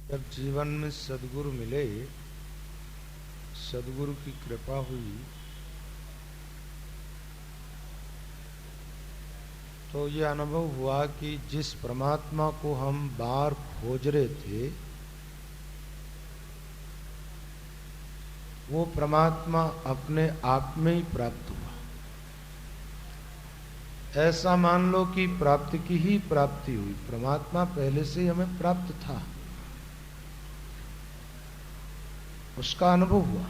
जब जीवन में सदगुरु मिले, सदगुरु की कृपा हुई, तो ये अनुभव हुआ कि जिस परमात्मा को हम बार खोज रहे थे, वो परमात्मा अपने आप में ही प्राप्त हुआ। ऐसा मान लो कि प्राप्ति की ही प्राप्ति हुई। परमात्मा पहले से ही हमें प्राप्त था, उसका अनुभव हुआ।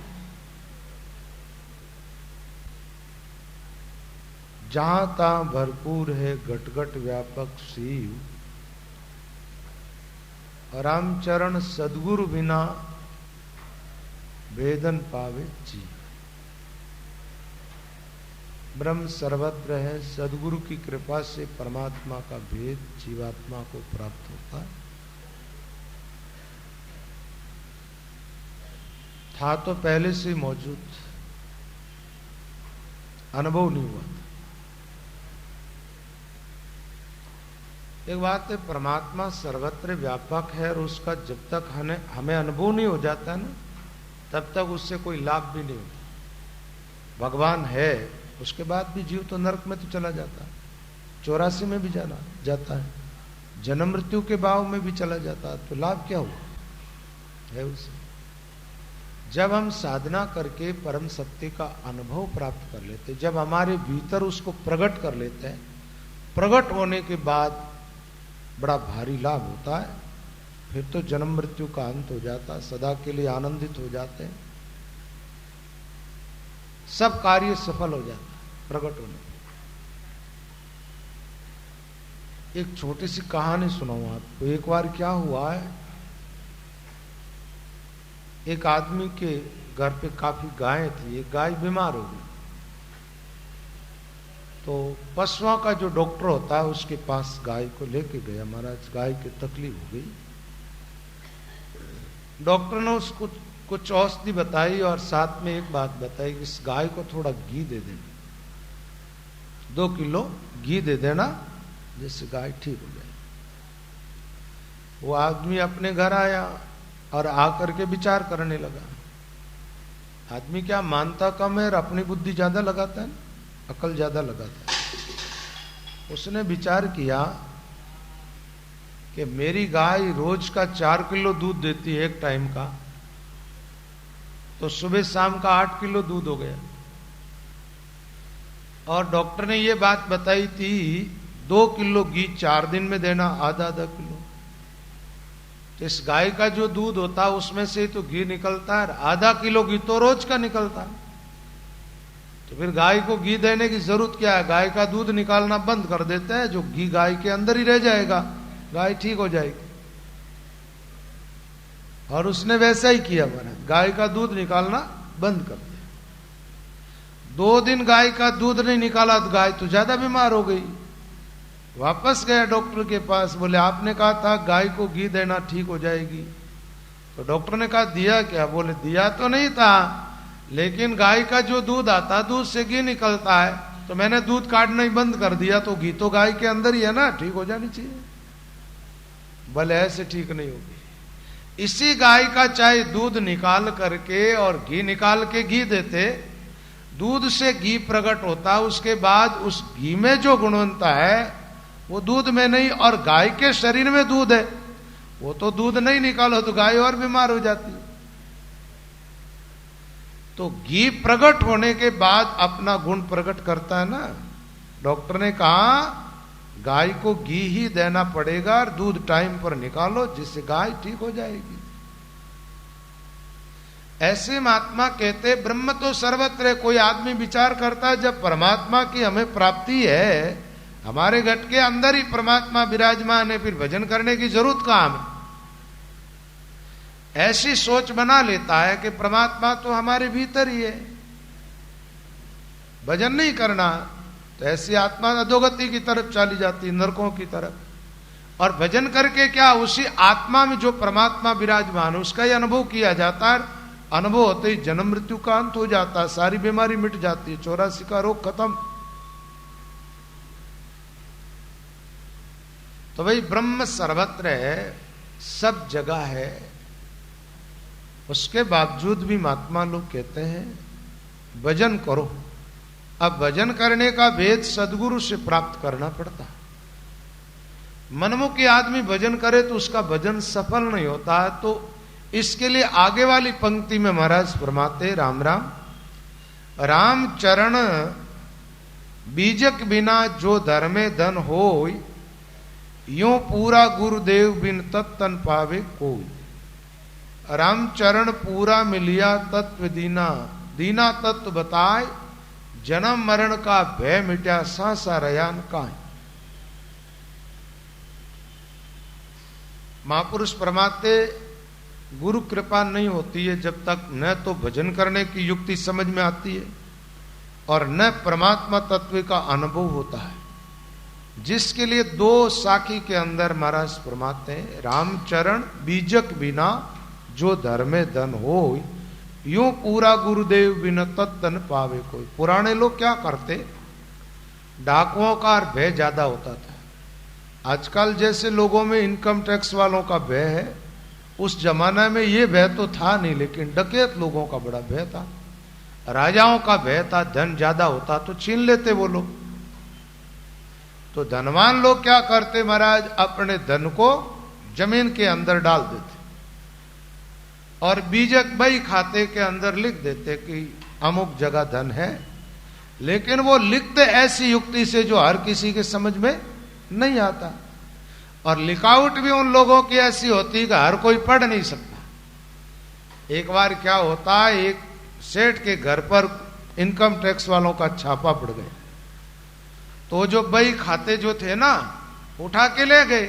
जहां तहां भरपूर है घट घट व्यापक शिव, रामचरण सदगुरु बिना वेदन पावे जीव। ब्रह्म सर्वत्र है, सदगुरु की कृपा से परमात्मा का भेद जीवात्मा को प्राप्त होता है। था तो पहले से मौजूद, अनुभव नहीं हुआ था। एक बात है, परमात्मा सर्वत्र व्यापक है और उसका जब तक हमें अनुभव नहीं हो जाता ना, तब तक उससे कोई लाभ भी नहीं होता। भगवान है, उसके बाद भी जीव तो नरक में तो चला जाता है, 84 में भी जाता है, जन्म मृत्यु के भाव में भी चला जाता है, तो लाभ क्या हुआ है उसे। जब हम साधना करके परम सत्य का अनुभव प्राप्त कर लेते, जब हमारे भीतर उसको प्रकट कर लेते हैं, प्रकट होने के बाद बड़ा भारी लाभ होता है। फिर तो जन्म मृत्यु का अंत हो जाता है, सदा के लिए आनंदित हो जाते हैं, सब कार्य सफल हो जाता है प्रकट होने पर। एक छोटी सी कहानी सुनाऊं आपको। एक बार क्या हुआ है, एक आदमी के घर पे काफी गायें थी। एक गाय बीमार हो गई, तो पशुओं का जो डॉक्टर होता है उसके पास गाय को लेके गया। महाराज गाय की तकलीफ हो गई। डॉक्टर ने उसको कुछ औषधि बताई और साथ में एक बात बताई कि इस गाय को थोड़ा घी दे देना, 2 किलो घी दे देना, जिससे गाय ठीक हो जाए। वो आदमी अपने घर आया और आकर के विचार करने लगा। आदमी क्या मानता कम है और अपनी बुद्धि ज्यादा लगाता है, अकल ज्यादा लगाता है। उसने विचार किया कि मेरी गाय रोज का 4 किलो दूध देती है एक टाइम का, तो सुबह शाम का 8 किलो दूध हो गया। और डॉक्टर ने यह बात बताई थी 2 किलो घी 4 दिन में देना, आधा किलो। तो इस गाय का जो दूध होता है उसमें से तो घी निकलता है, आधा किलो घी तो रोज का निकलता है। तो फिर गाय को घी देने की जरूरत क्या है, गाय का दूध निकालना बंद कर देते हैं, जो घी गाय के अंदर ही रह जाएगा, गाय ठीक हो जाएगी। और उसने वैसा ही किया, महाराज गाय का दूध निकालना बंद कर दिया। 2 दिन गाय का दूध नहीं निकाला तो गाय तो ज्यादा बीमार हो गई। वापस गया डॉक्टर के पास, बोले आपने कहा था गाय को घी देना ठीक हो जाएगी। तो डॉक्टर ने कहा दिया क्या, बोले दिया तो नहीं था, लेकिन गाय का जो दूध आता, दूध से घी निकलता है, तो मैंने दूध काटना ही बंद कर दिया, तो घी तो गाय के अंदर ही है ना, ठीक हो जानी चाहिए। बोले ऐसे ठीक नहीं होगी। इसी गाय का चाहे दूध निकाल करके और घी निकाल के घी देते, दूध से घी प्रकट होता, उसके बाद उस घी में जो गुणवत्ता है वो दूध में नहीं, और गाय के शरीर में दूध है, वो तो दूध नहीं निकालो तो गाय और बीमार हो जाती है। तो घी प्रकट होने के बाद अपना गुण प्रकट करता है ना। डॉक्टर ने कहा गाय को घी ही देना पड़ेगा और दूध टाइम पर निकालो, जिससे गाय ठीक हो जाएगी। ऐसे महात्मा कहते ब्रह्म तो सर्वत्र है। कोई आदमी विचार करता है जब परमात्मा की हमें प्राप्ति है, हमारे घट के अंदर ही परमात्मा विराजमान है, फिर भजन करने की जरूरत कहां हमें। ऐसी सोच बना लेता है कि परमात्मा तो हमारे भीतर ही है, भजन नहीं करना, तो ऐसी आत्मा अधोगति की तरफ चली जाती, नरकों की तरफ। और भजन करके क्या, उसी आत्मा में जो परमात्मा विराजमान है उसका ही अनुभव किया जाता है। अनुभव होते ही जन्म मृत्यु का अंत हो जाता है, सारी बीमारी मिट जाती है, 84 का रोग खत्म। तो भाई ब्रह्म सर्वत्र है, सब जगह है, उसके बावजूद भी महात्मा लोग कहते हैं भजन करो। अब भजन करने का भेद सदगुरु से प्राप्त करना पड़ता है। मनमुखी आदमी भजन करे तो उसका भजन सफल नहीं होता है। तो इसके लिए आगे वाली पंक्ति में महाराज फरमाते राम राम राम चरण बीजक बिना जो धर्मे धन होय, यूं पूरा गुरुदेव बिन तत्तन पावे कोई। रामचरण पूरा मिलिया तत्व दीना, दीना तत्व बताए, जन्म मरण का भय मिटा सांसा रयान काहे। महापुरुष फरमाते गुरु कृपा नहीं होती है जब तक न तो भजन करने की युक्ति समझ में आती है और न परमात्मा तत्व का अनुभव होता है, जिसके लिए दो साखी के अंदर महाराज फरमाते हैं रामचरण बीजक बिना जो धर्मे धन हो, यूं पूरा गुरुदेव बिना तत्तन पावे कोई। पुराने लोग क्या करते, डाकुओं का भय ज्यादा होता था। आजकल जैसे लोगों में इनकम टैक्स वालों का भय है, उस जमाना में ये भय तो था नहीं, लेकिन डकैत लोगों का बड़ा भय था। राजाओं का भय था, धन ज्यादा होता तो छीन लेते वो लोग। तो धनवान लोग क्या करते महाराज, अपने धन को जमीन के अंदर डाल देते और बीजक बही खाते के अंदर लिख देते कि अमुक जगह धन है। लेकिन वो लिखते ऐसी युक्ति से जो हर किसी के समझ में नहीं आता, और लिखावट भी उन लोगों की ऐसी होती कि हर कोई पढ़ नहीं सकता। एक बार क्या होता है, एक सेठ के घर पर इनकम टैक्स वालों का छापा पड़ गया। तो जो बही खाते जो थे ना, उठा के ले गए।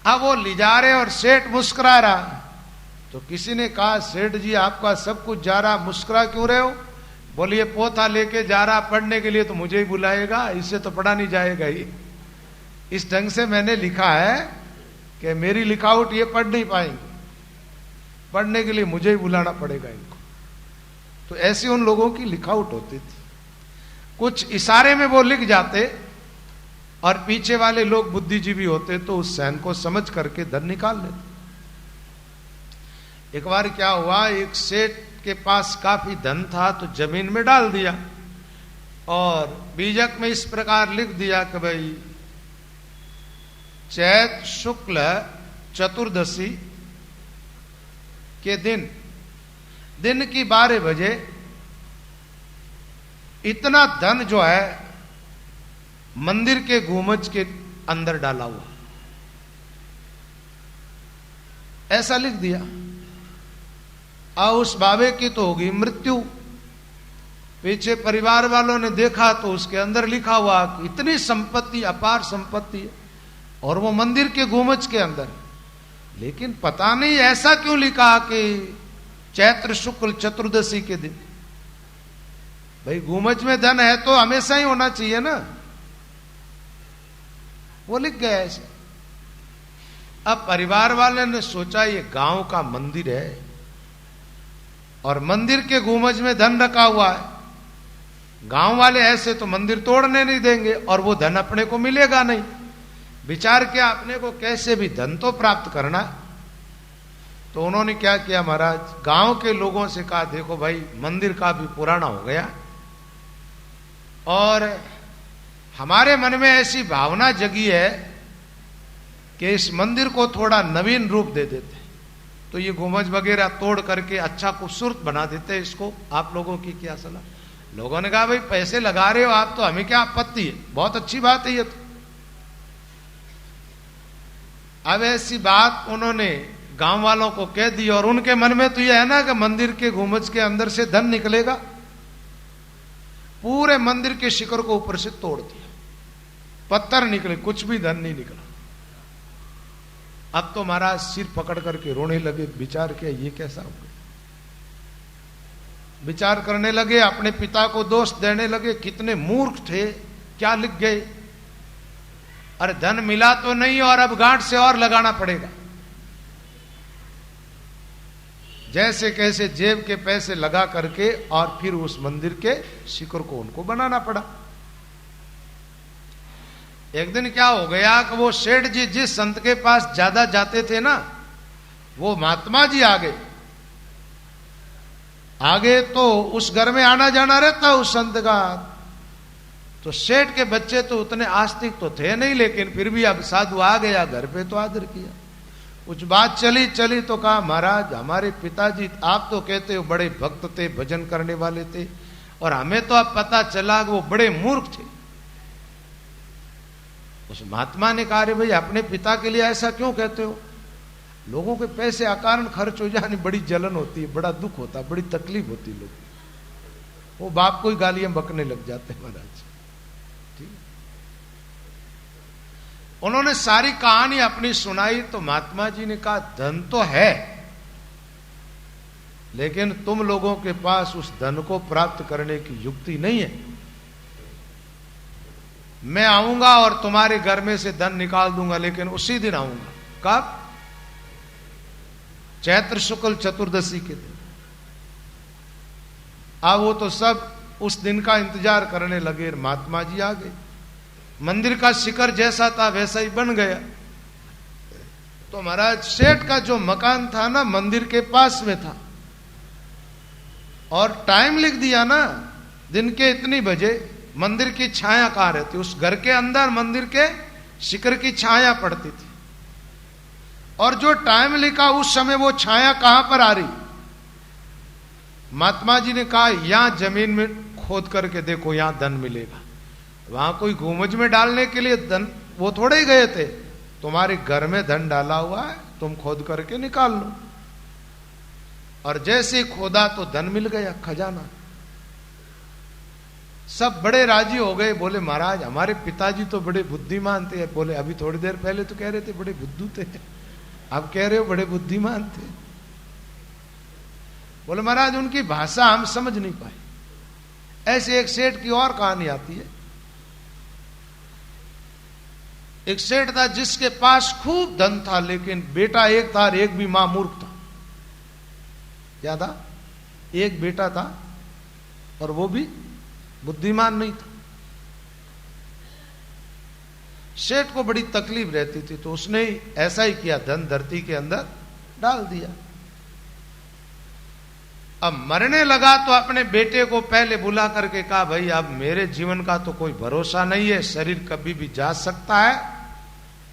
अब वो ले जा रहे और सेठ मुस्कुरा रहा। तो किसी ने कहा सेठ जी आपका सब कुछ जा रहा, मुस्कुरा क्यों रहे हो? बोलिए पोथा लेके जा रहा पढ़ने के लिए तो मुझे ही बुलाएगा, इससे तो पढ़ा नहीं जाएगा ही। इस ढंग से मैंने लिखा है कि मेरी लिखावट ये पढ़ नहीं पाएंगे, पढ़ने के लिए मुझे ही बुलाना पड़ेगा इनको। तो ऐसी उन लोगों की लिखावट होती थी। कुछ इशारे में वो लिख जाते और पीछे वाले लोग बुद्धिजीवी होते तो उस सैन को समझ करके धन निकाल लेते। एक बार क्या हुआ, एक सेठ के पास काफी धन था तो जमीन में डाल दिया और बीजक में इस प्रकार लिख दिया कि भाई चैत शुक्ल चतुर्दशी के दिन की 12 बजे इतना धन जो है मंदिर के गुंबज के अंदर डाला हुआ, ऐसा लिख दिया। उस बाबे की तो होगी मृत्यु। पीछे परिवार वालों ने देखा तो उसके अंदर लिखा हुआ कि इतनी संपत्ति, अपार संपत्ति है, और वो मंदिर के गुंबज के अंदर। लेकिन पता नहीं ऐसा क्यों लिखा कि चैत्र शुक्ल चतुर्दशी के दिन। भाई गुंबज में धन है तो हमेशा ही होना चाहिए ना, वो लिख गया ऐसे। अब परिवार वाले ने सोचा ये गांव का मंदिर है और मंदिर के गुंबज में धन रखा हुआ है, गांव वाले ऐसे तो मंदिर तोड़ने नहीं देंगे और वो धन अपने को मिलेगा नहीं। विचार किया अपने को कैसे भी धन तो प्राप्त करना। तो उन्होंने क्या किया महाराज, गांव के लोगों से कहा देखो भाई मंदिर का भी पुराना हो गया और हमारे मन में ऐसी भावना जगी है कि इस मंदिर को थोड़ा नवीन रूप दे देते, तो ये गुंबज वगैरह तोड़ करके अच्छा खूबसूरत बना देते, इसको आप लोगों की क्या सलाह। लोगों ने कहा भाई पैसे लगा रहे हो आप तो हमें क्या आपत्ति है, बहुत अच्छी बात है ये तो। अब ऐसी बात उन्होंने गांव वालों को कह दी और उनके मन में तो यह है ना कि मंदिर के गुंबज के अंदर से धन निकलेगा। पूरे मंदिर के शिखर को ऊपर से तोड़ दिया, पत्थर निकले, कुछ भी धन नहीं निकला। अब तो महाराज सिर पकड़ करके रोने लगे, विचार किया ये कैसा हो गया। विचार करने लगे, अपने पिता को दोष देने लगे, कितने मूर्ख थे, क्या लिख गए। अरे धन मिला तो नहीं और अब गांठ से और लगाना पड़ेगा। जैसे कैसे जेब के पैसे लगा करके और फिर उस मंदिर के शिखर को उनको बनाना पड़ा। एक दिन क्या हो गया कि वो सेठ जी जिस संत के पास ज्यादा जाते थे ना, वो महात्मा जी आगे तो उस घर में आना जाना रहता उस संत का। तो सेठ के बच्चे तो उतने आस्तिक तो थे नहीं, लेकिन फिर भी अब साधु आ गया घर पे तो आदर किया। कुछ बात चली तो कहा महाराज हमारे पिताजी आप तो कहते हो बड़े भक्त थे, भजन करने वाले थे, और हमें तो अब पता चला कि वो बड़े मूर्ख थे। उस महात्मा ने कहा रे भाई अपने पिता के लिए ऐसा क्यों कहते हो? लोगों के पैसे अकारण खर्च हो जाने बड़ी जलन होती है, बड़ा दुख होता है, बड़ी तकलीफ होती है। लोग वो बाप को ही गालियां बकने लग जाते हैं महाराज। ठीक, उन्होंने सारी कहानी अपनी सुनाई तो महात्मा जी ने कहा धन तो है, लेकिन तुम लोगों के पास उस धन को प्राप्त करने की युक्ति नहीं है। मैं आऊंगा और तुम्हारे घर में से धन निकाल दूंगा, लेकिन उसी दिन आऊंगा। कब? चैत्र शुक्ल चतुर्दशी के दिन। अब वो तो सब उस दिन का इंतजार करने लगे। महात्मा जी आ गए, मंदिर का शिखर जैसा था वैसा ही बन गया। तो महाराज सेठ का जो मकान था ना मंदिर के पास में था, और टाइम लिख दिया ना दिन के इतनी बजे मंदिर की छाया कहां रहती, उस घर के अंदर मंदिर के शिखर की छाया पड़ती थी, और जो टाइम लिखा उस समय वो छाया कहां पर आ रही। महात्मा जी ने कहा यहां जमीन में खोद करके देखो, यहां धन मिलेगा। वहां कोई गुमज में डालने के लिए धन वो थोड़े ही गए थे, तुम्हारे घर में धन डाला हुआ है, तुम खोद करके निकाल लो। और जैसे खोदा तो धन मिल गया, खजाना। सब बड़े राजी हो गए, बोले महाराज हमारे पिताजी तो बड़े बुद्धिमान थे। बोले अभी थोड़ी देर पहले तो कह रहे थे बड़े बुद्धू थे, अब कह रहे हो बड़े बुद्धिमान थे। बोले महाराज उनकी भाषा हम समझ नहीं पाए। ऐसे एक सेठ की और कहानी आती है। एक सेठ था जिसके पास खूब धन था, लेकिन बेटा एक था और एक भी मां मूर्ख था। क्या था? एक बेटा था और वो भी बुद्धिमान नहीं था। सेठ को बड़ी तकलीफ रहती थी, तो उसने ऐसा ही किया, धन धरती के अंदर डाल दिया। अब मरने लगा तो अपने बेटे को पहले बुला करके कहा भाई अब मेरे जीवन का तो कोई भरोसा नहीं है, शरीर कभी भी जा सकता है,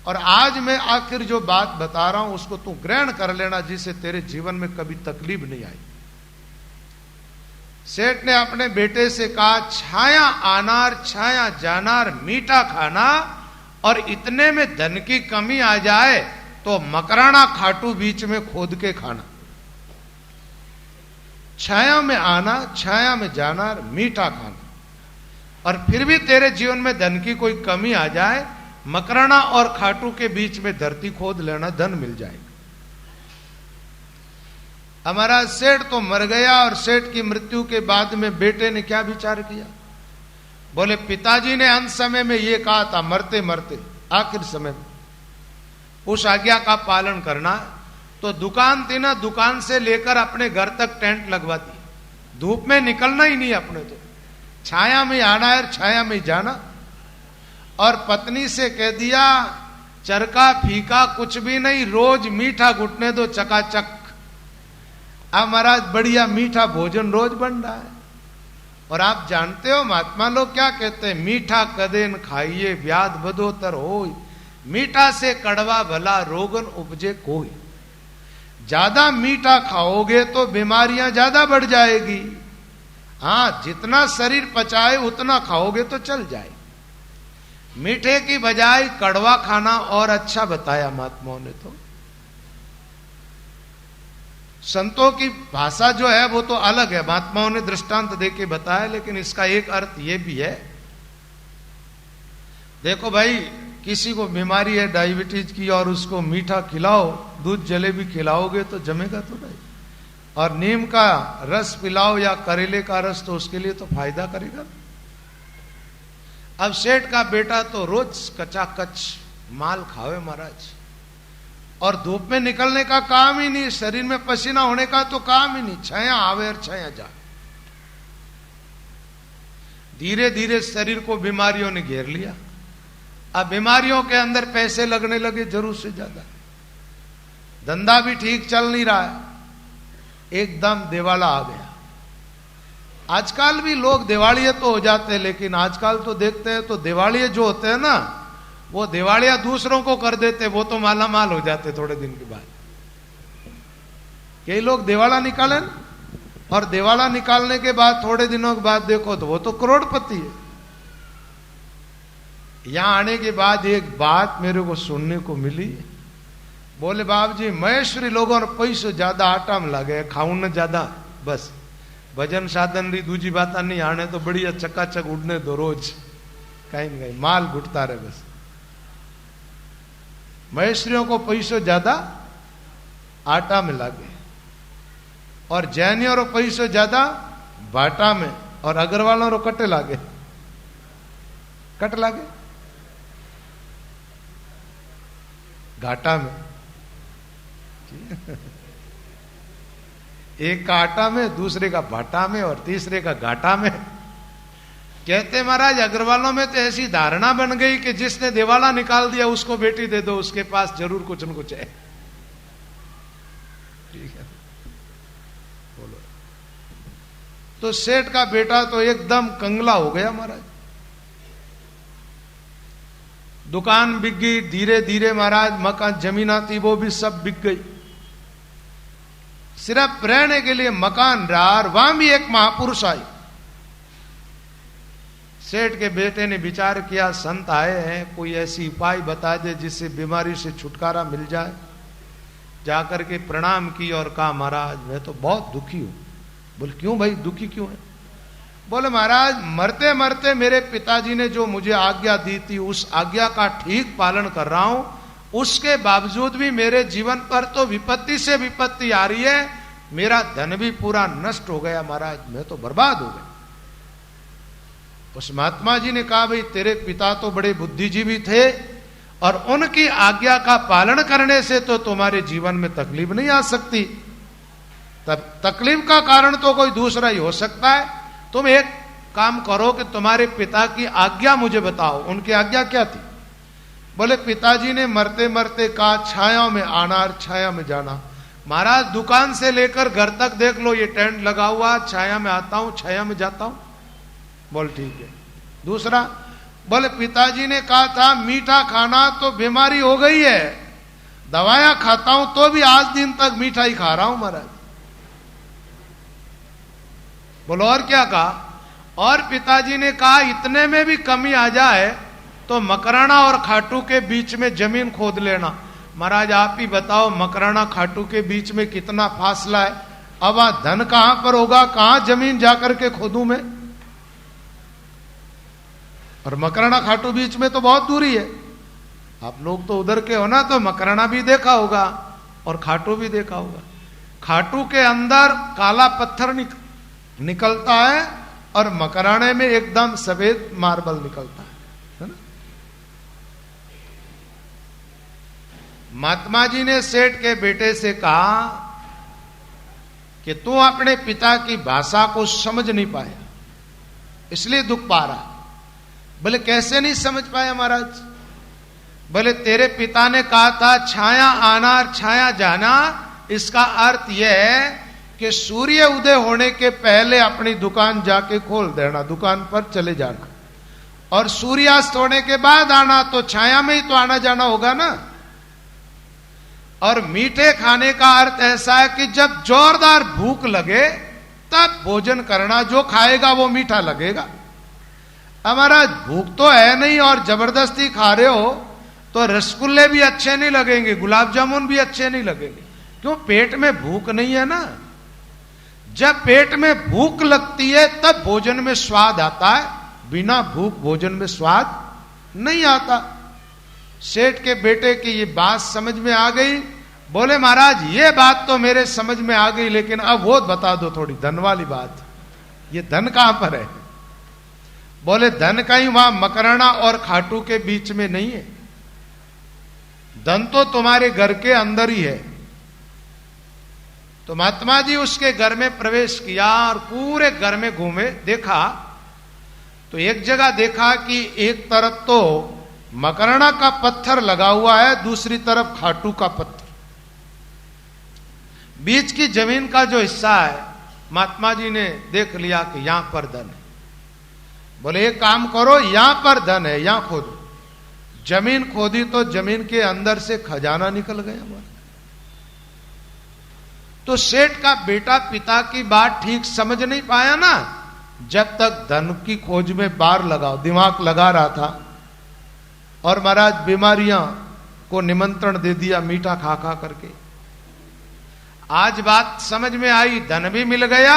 और आज मैं आखिर जो बात बता रहा हूं उसको तू ग्रहण कर लेना, जिससे तेरे जीवन में कभी तकलीफ नहीं आई। सेठ ने अपने बेटे से कहा छाया आनार छाया जानार मीठा खाना, और इतने में धन की कमी आ जाए तो मकराना खाटू बीच में खोद के खाना। छाया में आना छाया में जाना मीठा खाना, और फिर भी तेरे जीवन में धन की कोई कमी आ जाए, मकराना और खाटू के बीच में धरती खोद लेना, धन मिल जाएगा। हमारा सेठ तो मर गया, और सेठ की मृत्यु के बाद में बेटे ने क्या विचार किया? बोले पिताजी ने अंत समय में ये कहा था, मरते मरते आखिर समय में उस आज्ञा का पालन करना। तो दुकान थी ना, दुकान से लेकर अपने घर तक टेंट लगवा दी, धूप में निकलना ही नहीं अपने, तो छाया में आना है छाया में जाना। और पत्नी से कह दिया चरका फीका कुछ भी नहीं, रोज मीठा घुटने दो चकाचक। अब महाराज बढ़िया मीठा भोजन रोज बन रहा है। और आप जानते हो महात्मा लोग क्या कहते हैं, मीठा कदेन खाइए व्याध बदोतर होय, मीठा से कड़वा भला रोगन उपजे कोई। ज्यादा मीठा खाओगे तो बीमारियां ज्यादा बढ़ जाएगी। हाँ, जितना शरीर पचाए उतना खाओगे तो चल जाए। मीठे की बजाय कड़वा खाना और अच्छा बताया महात्माओं ने। तो संतों की भाषा जो है वो तो अलग है, महात्माओं ने दृष्टांत देके बताया, लेकिन इसका एक अर्थ ये भी है। देखो भाई, किसी को बीमारी है डायबिटीज की और उसको मीठा खिलाओ, दूध जलेबी खिलाओगे तो जमेगा तो नहीं, और नीम का रस पिलाओ या करेले का रस तो उसके लिए तो फायदा करेगा। अब सेठ का बेटा तो रोज कचाकच माल खावे महाराज, और धूप में निकलने का काम ही नहीं, शरीर में पसीना होने का तो काम ही नहीं, छाया आवे और छाया जा। धीरे धीरे शरीर को बीमारियों ने घेर लिया। अब बीमारियों के अंदर पैसे लगने लगे जरूर से ज्यादा, धंधा भी ठीक चल नहीं रहा है, एकदम दिवाला आ गया। आजकल भी लोग दिवालिये तो हो जाते हैं, लेकिन आजकल तो देखते हैं तो दिवालिये जो होते हैं ना, वो दिवालिया दूसरों को कर देते, वो तो माला माल हो जाते थोड़े दिन के बाद। कई लोग दिवाला निकाले और दिवाला निकालने के बाद थोड़े दिनों के बाद देखो तो वो तो करोड़पति है। यहां आने के बाद एक बात मेरे को सुनने को मिली, बोले बाप जी महेश्वरी लोगों ने पैसों ज्यादा आटा में लगे, खाऊ न ज्यादा, बस भजन साधन री दूजी बात नहीं, आने तो बढ़िया चकाचक उड़ने दो, रोज कहीं न कहीं माल घुटता रहे बस। महेश्वरियों को पैसों ज्यादा आटा में लागे और जैनियों रो पैसों ज्यादा बाटा में, और अग्रवालों रो कटे लागे, कट लागे घाटा में। एक का आटा में, दूसरे का भाटा में और तीसरे का घाटा में। कहते महाराज अग्रवालों में तो ऐसी धारणा बन गई कि जिसने दिवाला निकाल दिया उसको बेटी दे दो, उसके पास जरूर कुछ न कुछ है। ठीक है, बोलो। तो सेठ का बेटा तो एकदम कंगला हो गया महाराज, दुकान बिक गई, धीरे धीरे महाराज मकान जमीना थी वो भी सब बिक गई, सिर्फ रहने के लिए मकान रहा। और वहां भी एक महापुरुष आई। सेठ के बेटे ने विचार किया, संत आए हैं, कोई ऐसी उपाय बता दे जिससे बीमारी से छुटकारा मिल जाए। जाकर के प्रणाम की और कहा महाराज मैं तो बहुत दुखी हूं। बोले क्यों भाई दुखी क्यों है? बोले महाराज मरते मरते मेरे पिताजी ने जो मुझे आज्ञा दी थी उस आज्ञा का ठीक पालन कर रहा हूं, उसके बावजूद भी मेरे जीवन पर तो विपत्ति से विपत्ति आ रही है, मेरा धन भी पूरा नष्ट हो गया महाराज, मैं तो बर्बाद हो गया। उस महात्मा जी ने कहा भाई तेरे पिता तो बड़े बुद्धिजीवी थे और उनकी आज्ञा का पालन करने से तो तुम्हारे जीवन में तकलीफ नहीं आ सकती, तब तकलीफ का कारण तो कोई दूसरा ही हो सकता है। तुम एक काम करो कि तुम्हारे पिता की आज्ञा मुझे बताओ। उनकी आज्ञा क्या थी? बोले पिताजी ने मरते मरते कहा छाया में आना और छाया में जाना। महाराज दुकान से लेकर घर तक देख लो, ये टेंट लगा हुआ, छाया में आता हूं छाया में जाता हूं। बोल ठीक है। दूसरा, बोले पिताजी ने कहा था मीठा खाना तो बीमारी हो गई है, दवाइयां खाता हूं तो भी आज दिन तक मीठा ही खा रहा हूं महाराज। बोलो और क्या कहा? और पिताजी ने कहा इतने में भी कमी आ जाए तो मकराना और खाटू के बीच में जमीन खोद लेना। महाराज आप ही बताओ मकराना खाटू के बीच में कितना फासला है, अब धन कहां पर होगा, कहां जमीन जाकर के खोदूं मैं? और मकराना खाटू बीच में तो बहुत दूरी है। आप लोग तो उधर के हो ना, तो मकराना भी देखा होगा और खाटू भी देखा होगा। खाटू के अंदर काला पत्थर निकलता है और मकराने में एकदम सफेद मार्बल निकलता है ना? महात्मा जी ने सेठ के बेटे से कहा कि तू अपने पिता की भाषा को समझ नहीं पाया इसलिए दुख पा रहा। बोले कैसे नहीं समझ पाया महाराज? बोले तेरे पिता ने कहा था छाया आना और छाया जाना, इसका अर्थ यह है कि सूर्य उदय होने के पहले अपनी दुकान जाके खोल देना, दुकान पर चले जाना, और सूर्यास्त होने के बाद आना, तो छाया में ही तो आना जाना होगा ना। और मीठे खाने का अर्थ ऐसा है कि जब जोरदार भूख लगे तब भोजन करना, जो खाएगा वो मीठा लगेगा। हमारा भूख तो है नहीं और जबरदस्ती खा रहे हो तो रसगुल्ले भी अच्छे नहीं लगेंगे, गुलाब जामुन भी अच्छे नहीं लगेंगे, क्यों? पेट में भूख नहीं है ना। जब पेट में भूख लगती है तब भोजन में स्वाद आता है, बिना भूख भोजन में स्वाद नहीं आता। सेठ के बेटे की ये बात समझ में आ गई। बोले महाराज ये बात तो मेरे समझ में आ गई, लेकिन अब वो बता दो थोड़ी धन वाली बात, ये धन कहां पर है? बोले धन कहीं वहां मकराना और खाटू के बीच में नहीं है, धन तो तुम्हारे घर के अंदर ही है। तो महात्मा जी उसके घर में प्रवेश किया और पूरे घर में घूमे, देखा तो एक जगह देखा कि एक तरफ तो मकराना का पत्थर लगा हुआ है, दूसरी तरफ खाटू का पत्थर। बीच की जमीन का जो हिस्सा है, महात्मा जी ने देख लिया कि यहां पर धन है। बोले एक काम करो, यहां पर धन है, यहां खोदो। जमीन खोदी तो जमीन के अंदर से खजाना निकल गया हमारा। तो सेठ का बेटा पिता की बात ठीक समझ नहीं पाया ना, जब तक धन की खोज में बार लगाओ दिमाग लगा रहा था, और महाराज बीमारियां को निमंत्रण दे दिया मीठा खा खा करके। आज बात समझ में आई, धन भी मिल गया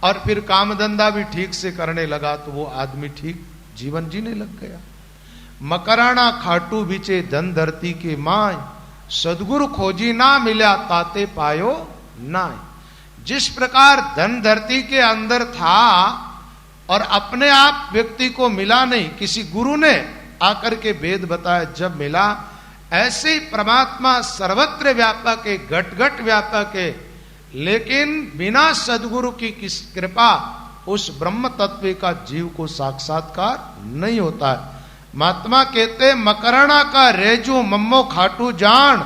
और फिर काम धंधा भी ठीक से करने लगा, तो वो आदमी ठीक जीवन जीने लग गया। मकराना खाटू बिचे धन धरती के माय, सदगुरु खोजी ना मिला ताते पायो नाय। जिस प्रकार धन धरती के अंदर था और अपने आप व्यक्ति को मिला नहीं, किसी गुरु ने आकर के वेद बताया जब मिला, ऐसे ही परमात्मा सर्वत्र व्यापक है, घट घट व्यापक है, लेकिन बिना सदगुरु की किस कृपा उस ब्रह्म तत्व का जीव को साक्षात्कार नहीं होता है। महात्मा कहते मकराना का रेजू मम्मो खाटू जान,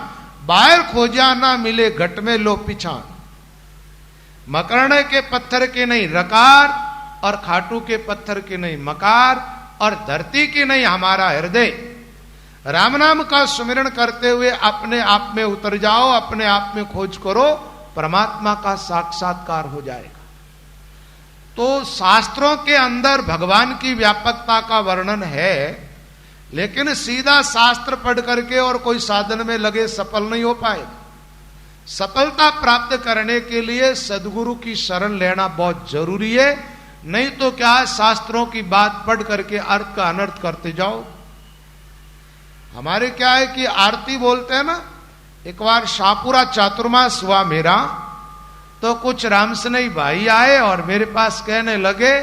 बाहर खोजा ना मिले घट में लो पिछान। मकराने के पत्थर के नहीं रकार, और खाटू के पत्थर के नहीं मकार, और धरती की नहीं हमारा हृदय। राम नाम का सुमिरन करते हुए अपने आप में उतर जाओ, अपने आप में खोज करो, परमात्मा का साक्षात्कार हो जाएगा। तो शास्त्रों के अंदर भगवान की व्यापकता का वर्णन है, लेकिन सीधा शास्त्र पढ़ करके और कोई साधन में लगे सफल नहीं हो पाएगा। सफलता प्राप्त करने के लिए सदगुरु की शरण लेना बहुत जरूरी है, नहीं तो क्या है, शास्त्रों की बात पढ़ करके अर्थ का अनर्थ करते जाओ। हमारे क्या है कि आरती बोलते हैं ना, एक बार शाहपुरा चातुर्मास हुआ मेरा, तो कुछ रामसनई भाई आए और मेरे पास कहने लगे,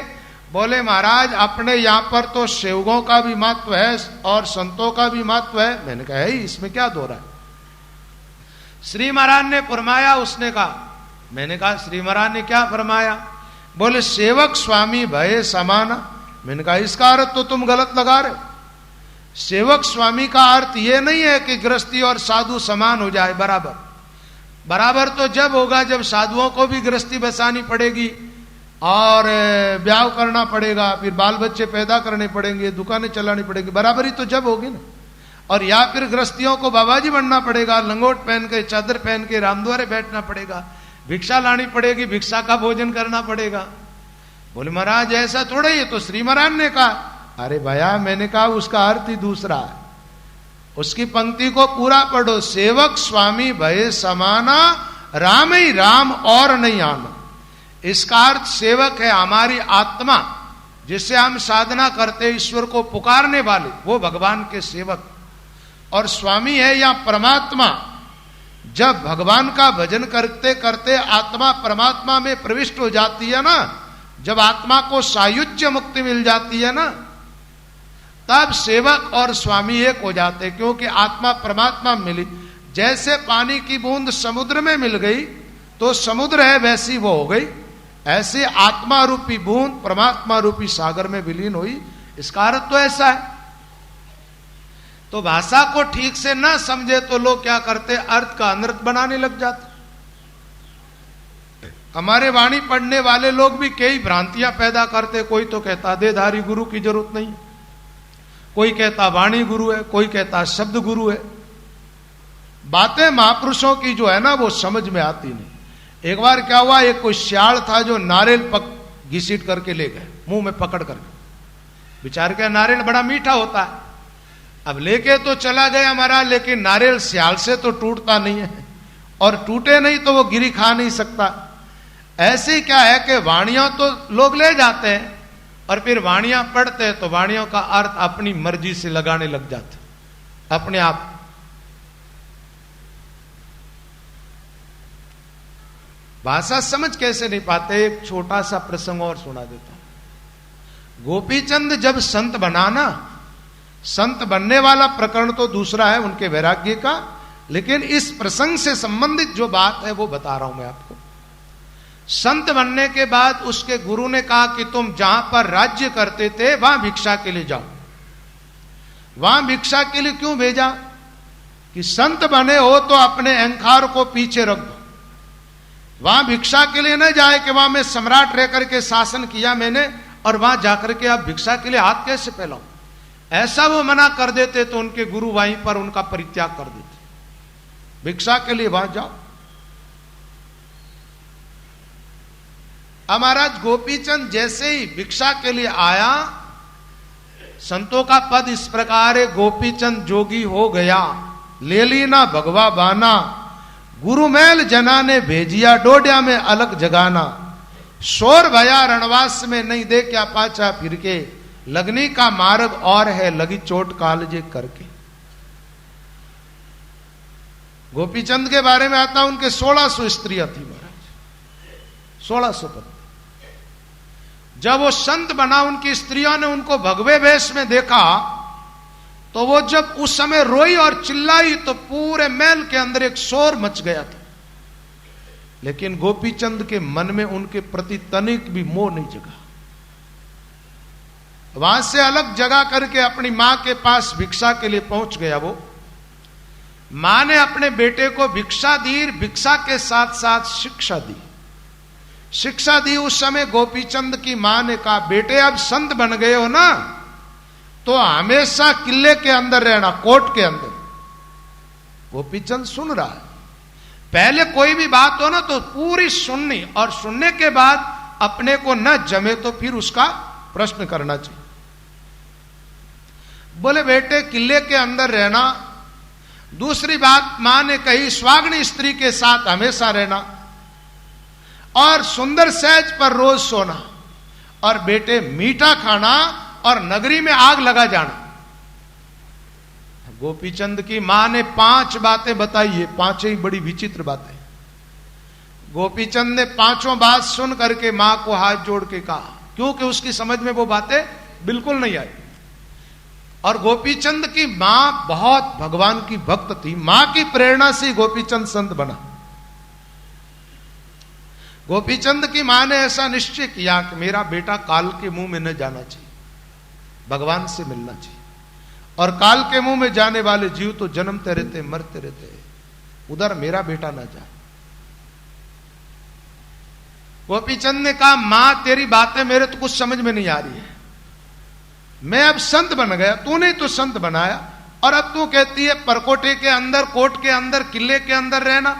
बोले महाराज अपने यहां पर तो सेवकों का भी महत्व है और संतों का भी महत्व है। मैंने कहा है इसमें क्या दो रहा है? श्री महाराज ने फरमाया, उसने कहा। मैंने कहा श्री महाराज ने क्या फरमाया? बोले सेवक स्वामी भय समाना। मैंने कहा इसका अर्थ तो तुम गलत लगा रहे हो। सेवक स्वामी का अर्थ यह नहीं है कि गृहस्थी और साधु समान हो जाए, बराबर। बराबर तो जब होगा जब साधुओं को भी गृहस्थी बसानी पड़ेगी और ब्याह करना पड़ेगा, फिर बाल बच्चे पैदा करने पड़ेंगे, दुकानें चलानी पड़ेगी, बराबरी तो जब होगी ना। और या फिर गृहस्थियों को बाबाजी बनना पड़ेगा, लंगोट पहन के चादर पहन के रामद्वारे बैठना पड़ेगा, भिक्षा लानी पड़ेगी, भिक्षा का भोजन करना पड़ेगा। बोले महाराज ऐसा थोड़ा ही है। तो श्री महाराज ने कहा, अरे भैया मैंने कहा उसका अर्थ ही दूसरा है। उसकी पंक्ति को पूरा पढ़ो, सेवक स्वामी भय समाना, राम ही राम और नहीं आना। इसका अर्थ सेवक है हमारी आत्मा, जिससे हम साधना करते ईश्वर को पुकारने वाले, वो भगवान के सेवक। और स्वामी है या परमात्मा। जब भगवान का भजन करते करते आत्मा परमात्मा में प्रविष्ट हो जाती है ना, जब आत्मा को सायुज्य मुक्ति मिल जाती है ना, तब सेवक और स्वामी एक हो जाते, क्योंकि आत्मा परमात्मा मिली। जैसे पानी की बूंद समुद्र में मिल गई तो समुद्र है वैसी वो हो गई, ऐसे आत्मा रूपी बूंद परमात्मा रूपी सागर में विलीन हुई। इसका अर्थ तो ऐसा है। तो भाषा को ठीक से ना समझे तो लोग क्या करते, अर्थ का अनर्थ बनाने लग जाते। हमारे वाणी पढ़ने वाले लोग भी कई भ्रांतियां पैदा करते। कोई तो कहता देहधारी गुरु की जरूरत नहीं, कोई कहता वाणी गुरु है, कोई कहता शब्द गुरु है। बातें महापुरुषों की जो है ना वो समझ में आती नहीं। एक बार क्या हुआ, एक कोई श्याल था जो नारियल घिसीट करके ले गए, मुंह में पकड़ करके। विचार किया नारियल बड़ा मीठा होता है, अब लेके तो चला गया हमारा, लेकिन नारियल श्याल से तो टूटता नहीं है, और टूटे नहीं तो वो गिरी खा नहीं सकता। ऐसे क्या है कि वाणियां तो लोग ले जाते हैं और फिर वाणियां पढ़ते हैं तो वाणियों का अर्थ अपनी मर्जी से लगाने लग जाते अपने आप। भाषा समझ कैसे नहीं पाते। एक छोटा सा प्रसंग और सुना देता हूं। गोपीचंद जब संत बना ना, संत बनने वाला प्रकरण तो दूसरा है उनके वैराग्य का, लेकिन इस प्रसंग से संबंधित जो बात है वो बता रहा हूं मैं आपको। संत बनने के बाद उसके गुरु ने कहा कि तुम जहां पर राज्य करते थे वहां भिक्षा के लिए जाओ। वहां भिक्षा के लिए क्यों भेजा? कि संत बने हो तो अपने अहंकार को पीछे रख दो। वहां भिक्षा के लिए न जाए कि वहां मैं सम्राट रह करके शासन किया मैंने और वहां जाकर के आप भिक्षा के लिए हाथ कैसे फैलाऊं, ऐसा वो मना कर देते तो उनके गुरु वहीं पर उनका परित्याग कर देते। भिक्षा के लिए वहां जाओ। महाराज गोपीचंद जैसे ही भिक्षा के लिए आया, संतों का पद इस प्रकार है, गोपीचंद जोगी हो गया, ले ली ना भगवा बाना, गुरु मैल जना ने भेजिया डोडिया में अलग जगाना, शोर भया रणवास में नहीं दे क्या पाचा फिर के, लगनी का मार्ग और है लगी चोट कालजे करके। गोपीचंद के बारे में आता उनके 1600 स्त्रियां थी महाराज, 1600 पद। जब वो संत बना उनकी स्त्रियों ने उनको भगवे वेश में देखा तो वो जब उस समय रोई और चिल्लाई तो पूरे महल के अंदर एक शोर मच गया था, लेकिन गोपीचंद के मन में उनके प्रति तनिक भी मोह नहीं जगा। वहां से अलग जगह करके अपनी मां के पास भिक्षा के लिए पहुंच गया। वो मां ने अपने बेटे को भिक्षा दी, भिक्षा के साथ साथ शिक्षा दी। शिक्षा दी उस समय गोपीचंद की मां ने कहा, बेटे अब संत बन गए हो ना, तो हमेशा किले के अंदर रहना, कोर्ट के अंदर। गोपीचंद सुन रहा है, पहले कोई भी बात हो ना तो पूरी सुननी, और सुनने के बाद अपने को न जमे तो फिर उसका प्रश्न करना चाहिए। बोले बेटे किले के अंदर रहना, दूसरी बात मां ने कही स्वाग्नी स्त्री के साथ हमेशा रहना, और सुंदर सहज पर रोज सोना, और बेटे मीठा खाना और नगरी में आग लगा जाना। गोपीचंद की मां ने 5 बातें बताई है, 5 ही बड़ी विचित्र बातें। गोपीचंद ने 5 बात सुन करके मां को हाथ जोड़ के कहा, क्योंकि उसकी समझ में वो बातें बिल्कुल नहीं आई। और गोपीचंद की मां बहुत भगवान की भक्त थी, मां की प्रेरणा से गोपीचंद संत बना। गोपीचंद की मां ने ऐसा निश्चय किया कि मेरा बेटा काल के मुंह में न जाना चाहिए, भगवान से मिलना चाहिए, और काल के मुंह में जाने वाले जीव तो जन्मते रहते मरते रहते, उधर मेरा बेटा ना जाए। गोपीचंद ने कहा, मां तेरी बातें मेरे तो कुछ समझ में नहीं आ रही है, मैं अब संत बन गया, तूने तो संत बनाया, और अब तू कहती है परकोटे के अंदर, कोट के अंदर, किले के अंदर रहना।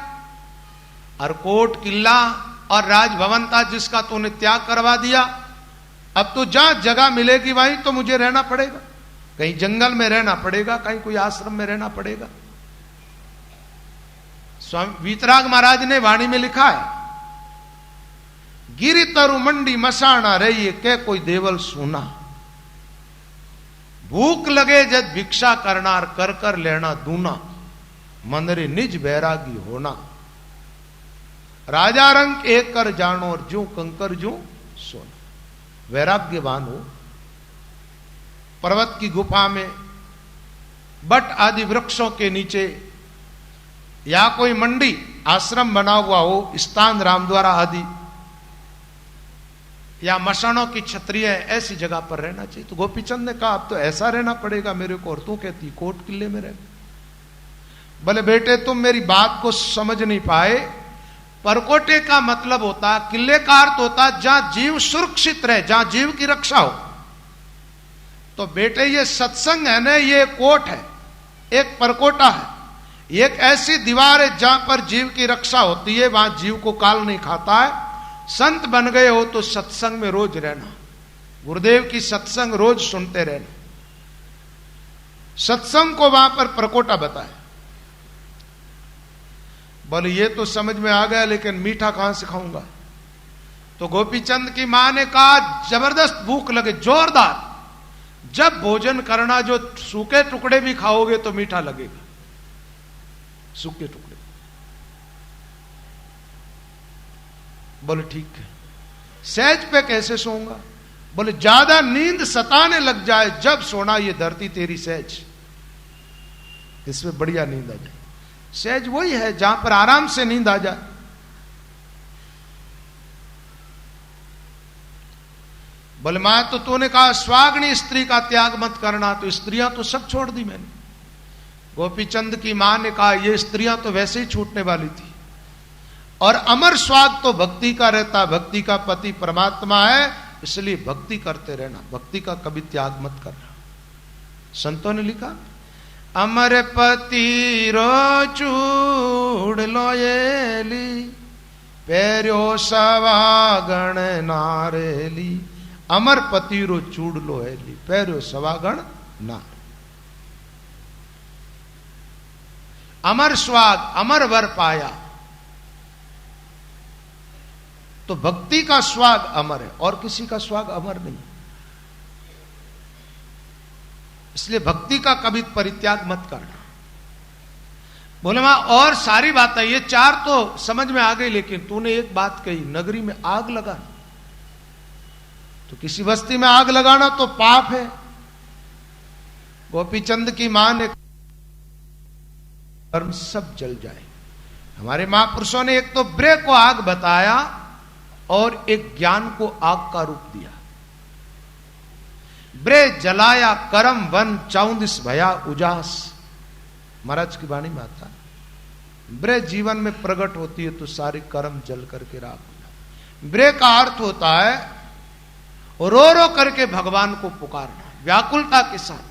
और कोट किला और राजभवन था जिसका तूने त्याग करवा दिया, अब तो जहां जगह मिलेगी वहीं तो मुझे रहना पड़ेगा, कहीं जंगल में रहना पड़ेगा, कहीं कोई आश्रम में रहना पड़ेगा। स्वामी वीतराग महाराज ने वाणी में लिखा है, गिरी तरु मंडी मसाना रही के कोई देवल सुना, भूख लगे जब भिक्षा करनार कर कर लेना दूना, मंदरे निज बैरागी होना, राजा रंग एक कर जानो और जो कंकर जो सोना। वैराग्यवान हो, पर्वत की गुफा में, बट आदि वृक्षों के नीचे, या कोई मंडी आश्रम बना हुआ हो, स्थान रामद्वारा आदि, या मशानों की छतरी है, ऐसी जगह पर रहना चाहिए। तो गोपीचंद ने कहा अब तो ऐसा रहना पड़ेगा मेरे को, और तू कहती कोट किले में रह। बोले बेटे तुम मेरी बात को समझ नहीं पाए, परकोटे का मतलब होता, किले का अर्थ होता जहां जीव सुरक्षित रहे, जहां जीव की रक्षा हो। तो बेटे ये सत्संग है ना, ये कोट है, एक परकोटा है, एक ऐसी दीवार है जहां पर जीव की रक्षा होती है, वहां जीव को काल नहीं खाता है। संत बन गए हो तो सत्संग में रोज रहना, गुरुदेव की सत्संग रोज सुनते रहना। सत्संग को वहां पर परकोटा बताया। बोले ये तो समझ में आ गया, लेकिन मीठा कहां से खाऊंगा? तो गोपीचंद की मां ने कहा जबरदस्त भूख लगे, जोरदार, जब भोजन करना जो सूखे टुकड़े भी खाओगे तो मीठा लगेगा, सूखे टुकड़े। बोले ठीक है, सहज पे कैसे सोऊंगा? बोले ज्यादा नींद सताने लग जाए जब सोना, ये धरती तेरी सहज, इसमें बढ़िया नींद आ जाए। सहज वही है जहां पर आराम से नींद आ जाए। बोले मां तो तूने कहा स्वाग्नी स्त्री का त्याग मत करना, तो स्त्रियां तो सब छोड़ दी मैंने। गोपीचंद की मां ने कहा ये स्त्रियां तो वैसे ही छूटने वाली थी, और अमर स्वाद तो भक्ति का रहता, भक्ति का पति परमात्मा है, इसलिए भक्ति करते रहना, भक्ति का कभी त्याग मत करना। संतों ने लिखा, अमर पति रो चूड़ लोयेली, पैरो सवागण नारेली। अमर पति रो चूड़ लोयेली, पैरो सवागण नार। अमर स्वाग, अमर वर पाया, तो भक्ति का स्वाग अमर है और किसी का स्वाग अमर नहीं। इसलिए भक्ति का कभी परित्याग मत करना। बोले मां और सारी बातें, ये चार तो समझ में आ गई, लेकिन तूने एक बात कही, नगरी में आग लगाना। तो किसी बस्ती में आग लगाना तो पाप है। गोपीचंद की मां ने कर्म सब जल जाए। हमारे महापुरुषों ने एक तो ब्रे को आग बताया और एक ज्ञान को आग का रूप दिया। ब्रे जलाया करम वन 34 भया उजास। महाराज की वाणी में आता, ब्रे जीवन में प्रकट होती है तो सारी कर्म जल करके राख हो जाती। ब्रे का अर्थ होता है रो रो करके भगवान को पुकारना, व्याकुलता के साथ।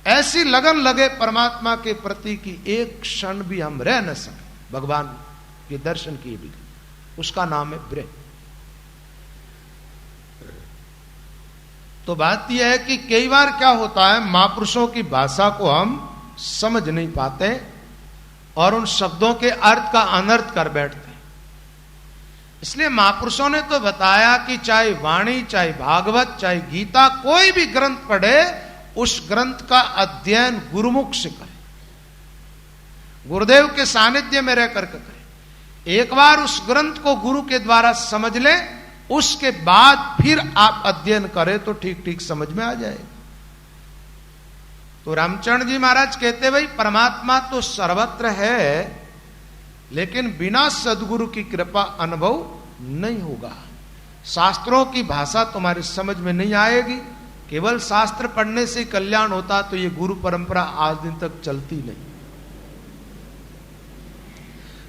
ऐसी लगन लगे परमात्मा के प्रति की एक क्षण भी हम रह न सके, भगवान के दर्शन किए भी, उसका नाम है ब्रे। तो बात यह है कि कई बार क्या होता है, महापुरुषों की भाषा को हम समझ नहीं पाते और उन शब्दों के अर्थ का अनर्थ कर बैठते। इसलिए महापुरुषों ने तो बताया कि चाहे वाणी, चाहे भागवत, चाहे गीता, कोई भी ग्रंथ पढ़े, उस ग्रंथ का अध्ययन गुरुमुख से करें, गुरुदेव के सानिध्य में रह करके करें। एक बार उस ग्रंथ को गुरु के द्वारा समझ लें, उसके बाद फिर आप अध्ययन करें तो ठीक ठीक समझ में आ जाएगा। तो रामचरण जी महाराज कहते, भाई परमात्मा तो सर्वत्र है, लेकिन बिना सदगुरु की कृपा अनुभव नहीं होगा। शास्त्रों की भाषा तुम्हारी समझ में नहीं आएगी। केवल शास्त्र पढ़ने से कल्याण होता तो ये गुरु परंपरा आज दिन तक चलती नहीं।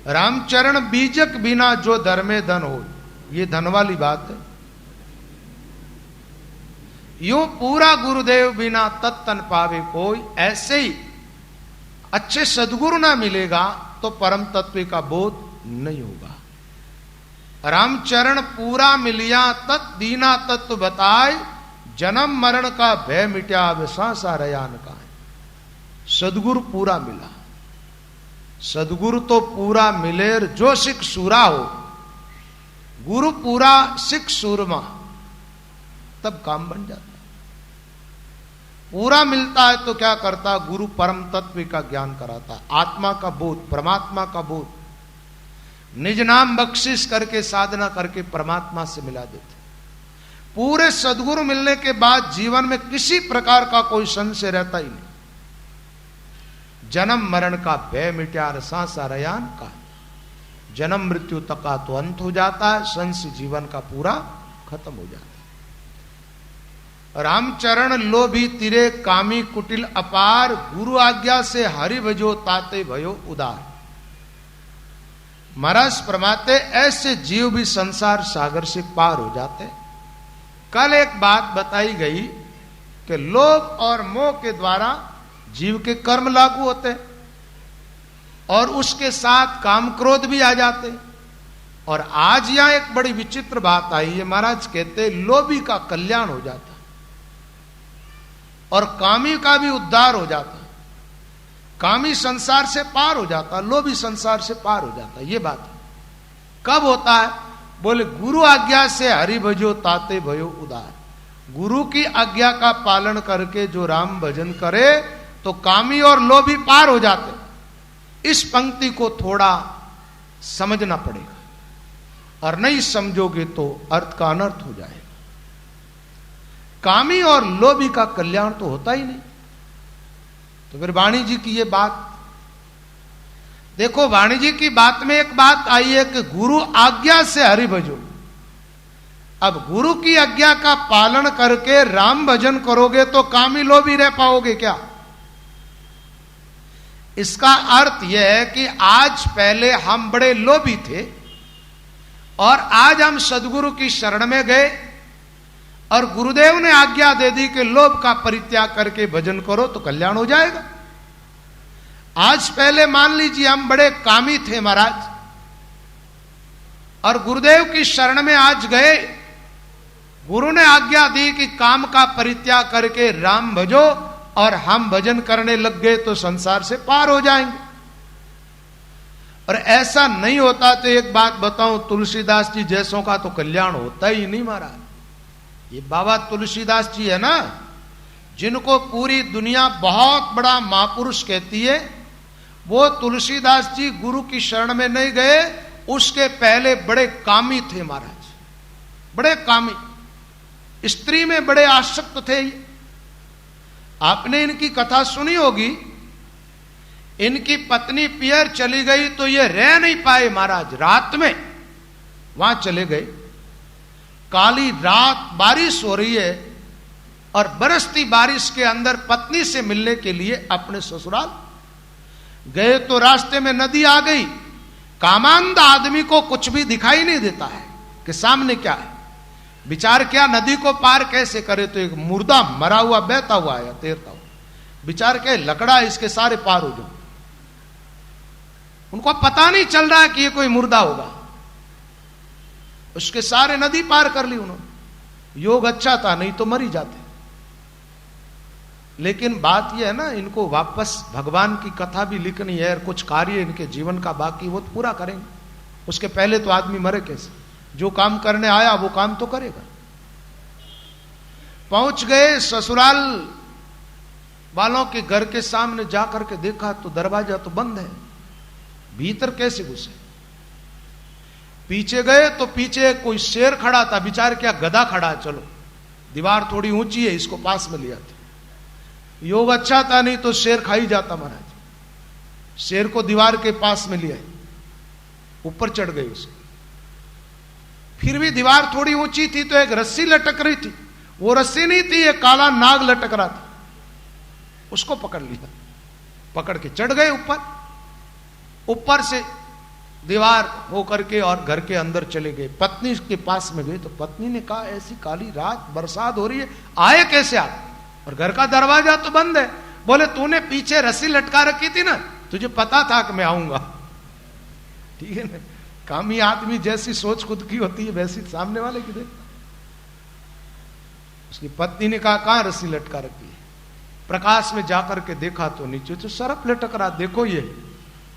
रामचरण बीजक बिना जो धर्मे धन हो, ये धन वाली बात है। यो पूरा गुरुदेव बिना तत्तन पावे कोई, ऐसे ही अच्छे सदगुरु ना मिलेगा तो परम तत्व का बोध नहीं होगा। रामचरण पूरा मिलिया तत् दीना तत्व बताए, जन्म मरण का भय मिट्या विश्वासा रयान का। सदगुरु पूरा मिला, सदगुरु तो पूरा मिले जो सिख सूरा हो, गुरु पूरा सिख सूरमा, तब काम बन जाता। पूरा मिलता है तो क्या करता, गुरु परम तत्व का ज्ञान कराता, आत्मा का बोध, परमात्मा का बोध, निज नाम बख्शिश करके साधना करके परमात्मा से मिला देते। पूरे सदगुरु मिलने के बाद जीवन में किसी प्रकार का कोई संशय रहता ही नहीं। जन्म मरण का भय मिट्या रसासा रयान का, जन्म मृत्यु तक का तो अंत हो जाता है, संशय जीवन का पूरा खत्म हो जाता है। रामचरण लोभी तिरे कामी कुटिल अपार, गुरु आज्ञा से हरि भजो ताते भयो उदार। महाराज फरमाते, ऐसे जीव भी संसार सागर से पार हो जाते। कल एक बात बताई गई कि लोभ और मोह के द्वारा जीव के कर्म लागू होते और उसके साथ काम क्रोध भी आ जाते। और आज यहां एक बड़ी विचित्र बात आई है। महाराज कहते लोभी का कल्याण हो जाता और कामी का भी उद्धार हो जाता। कामी संसार से पार हो जाता, लोभी संसार से पार हो जाता। ये बात है। कब होता है? बोले गुरु आज्ञा से हरि भजो ताते भयो उदार। गुरु की आज्ञा का पालन करके जो राम भजन करे तो कामी और लोभी पार हो जाते। इस पंक्ति को थोड़ा समझना पड़ेगा, और नहीं समझोगे तो अर्थ का अनर्थ हो जाएगा। कामी और लोभी का कल्याण तो होता ही नहीं। तो फिर वाणी जी की ये बात देखो, वाणी जी की बात में एक बात आई है कि गुरु आज्ञा से हरि भजो। अब गुरु की आज्ञा का पालन करके राम भजन करोगे तो कामी लोभी रह पाओगे क्या? इसका अर्थ यह है कि आज पहले हम बड़े लोभी थे और आज हम सदगुरु की शरण में गए और गुरुदेव ने आज्ञा दे दी कि लोभ का परित्याग करके भजन करो तो कल्याण हो जाएगा। आज पहले मान लीजिए हम बड़े कामी थे महाराज और गुरुदेव की शरण में आज गए, गुरु ने आज्ञा दी कि काम का परित्याग करके राम भजो और हम भजन करने लग गए तो संसार से पार हो जाएंगे। और ऐसा नहीं होता तो एक बात बताऊं, तुलसीदास जी जैसों का तो कल्याण होता ही नहीं महाराज। ये बाबा तुलसीदास जी है ना, जिनको पूरी दुनिया बहुत बड़ा महापुरुष कहती है, वो तुलसीदास जी गुरु की शरण में नहीं गए, उसके पहले बड़े कामी थे महाराज, बड़े कामी, स्त्री में बड़े आसक्त थे। आपने इनकी कथा सुनी होगी, इनकी पत्नी पियर चली गई तो ये रह नहीं पाए महाराज, रात में वहां चले गए। काली रात बारिश हो रही है और बरसती बारिश के अंदर पत्नी से मिलने के लिए अपने ससुराल गए तो रास्ते में नदी आ गई। कामांध आदमी को कुछ भी दिखाई नहीं देता है कि सामने क्या है, विचार क्या नदी को पार कैसे करे, तो एक मुर्दा मरा हुआ बहता हुआ आया, तैरता हुआ, विचार क्या लकड़ा इसके सारे पार हो जाओ। उनको पता नहीं चल रहा है कि ये कोई मुर्दा होगा, उसके सारे नदी पार कर ली उन्होंने। योग अच्छा था, नहीं तो मर ही जाते। लेकिन बात यह है ना, इनको वापस भगवान की कथा भी लिखनी है और कुछ कार्य इनके जीवन का बाकी वो तो पूरा करेंगे। उसके पहले तो आदमी मरे कैसे, जो काम करने आया वो काम तो करेगा। पहुंच गए ससुराल वालों के घर के सामने जाकर के देखा तो दरवाजा तो बंद है, भीतर कैसे घुसे। पीछे गए तो पीछे कोई शेर खड़ा था, विचार क्या गधा खड़ा है, चलो दीवार थोड़ी ऊंची है इसको पास में लिया था। योग अच्छा था, नहीं तो शेर खा ही जाता महाराज। शेर को दीवार के पास में लिया, ऊपर चढ़ गए उसको। फिर भी दीवार थोड़ी ऊंची थी तो एक रस्सी लटक रही थी, वो रस्सी नहीं थी, एक काला नाग लटक रहा था, उसको पकड़ लिया, पकड़ के चढ़ गए ऊपर। ऊपर से दीवार होकर के और घर के अंदर चले गए। पत्नी के पास में गए तो पत्नी ने कहा ऐसी काली रात बरसात हो रही है, आए कैसे आप, और घर का दरवाजा तो बंद है। बोले तूने पीछे रस्सी लटका रखी थी ना, तुझे पता था कि मैं आऊंगा। ठीक है ना, कामी आदमी जैसी सोच खुद की होती है वैसी सामने वाले की देख। उसकी पत्नी ने कहा कहां रस्सी लटका रखी है। प्रकाश में जाकर के देखा तो नीचे तो सरप लटक रहा, देखो ये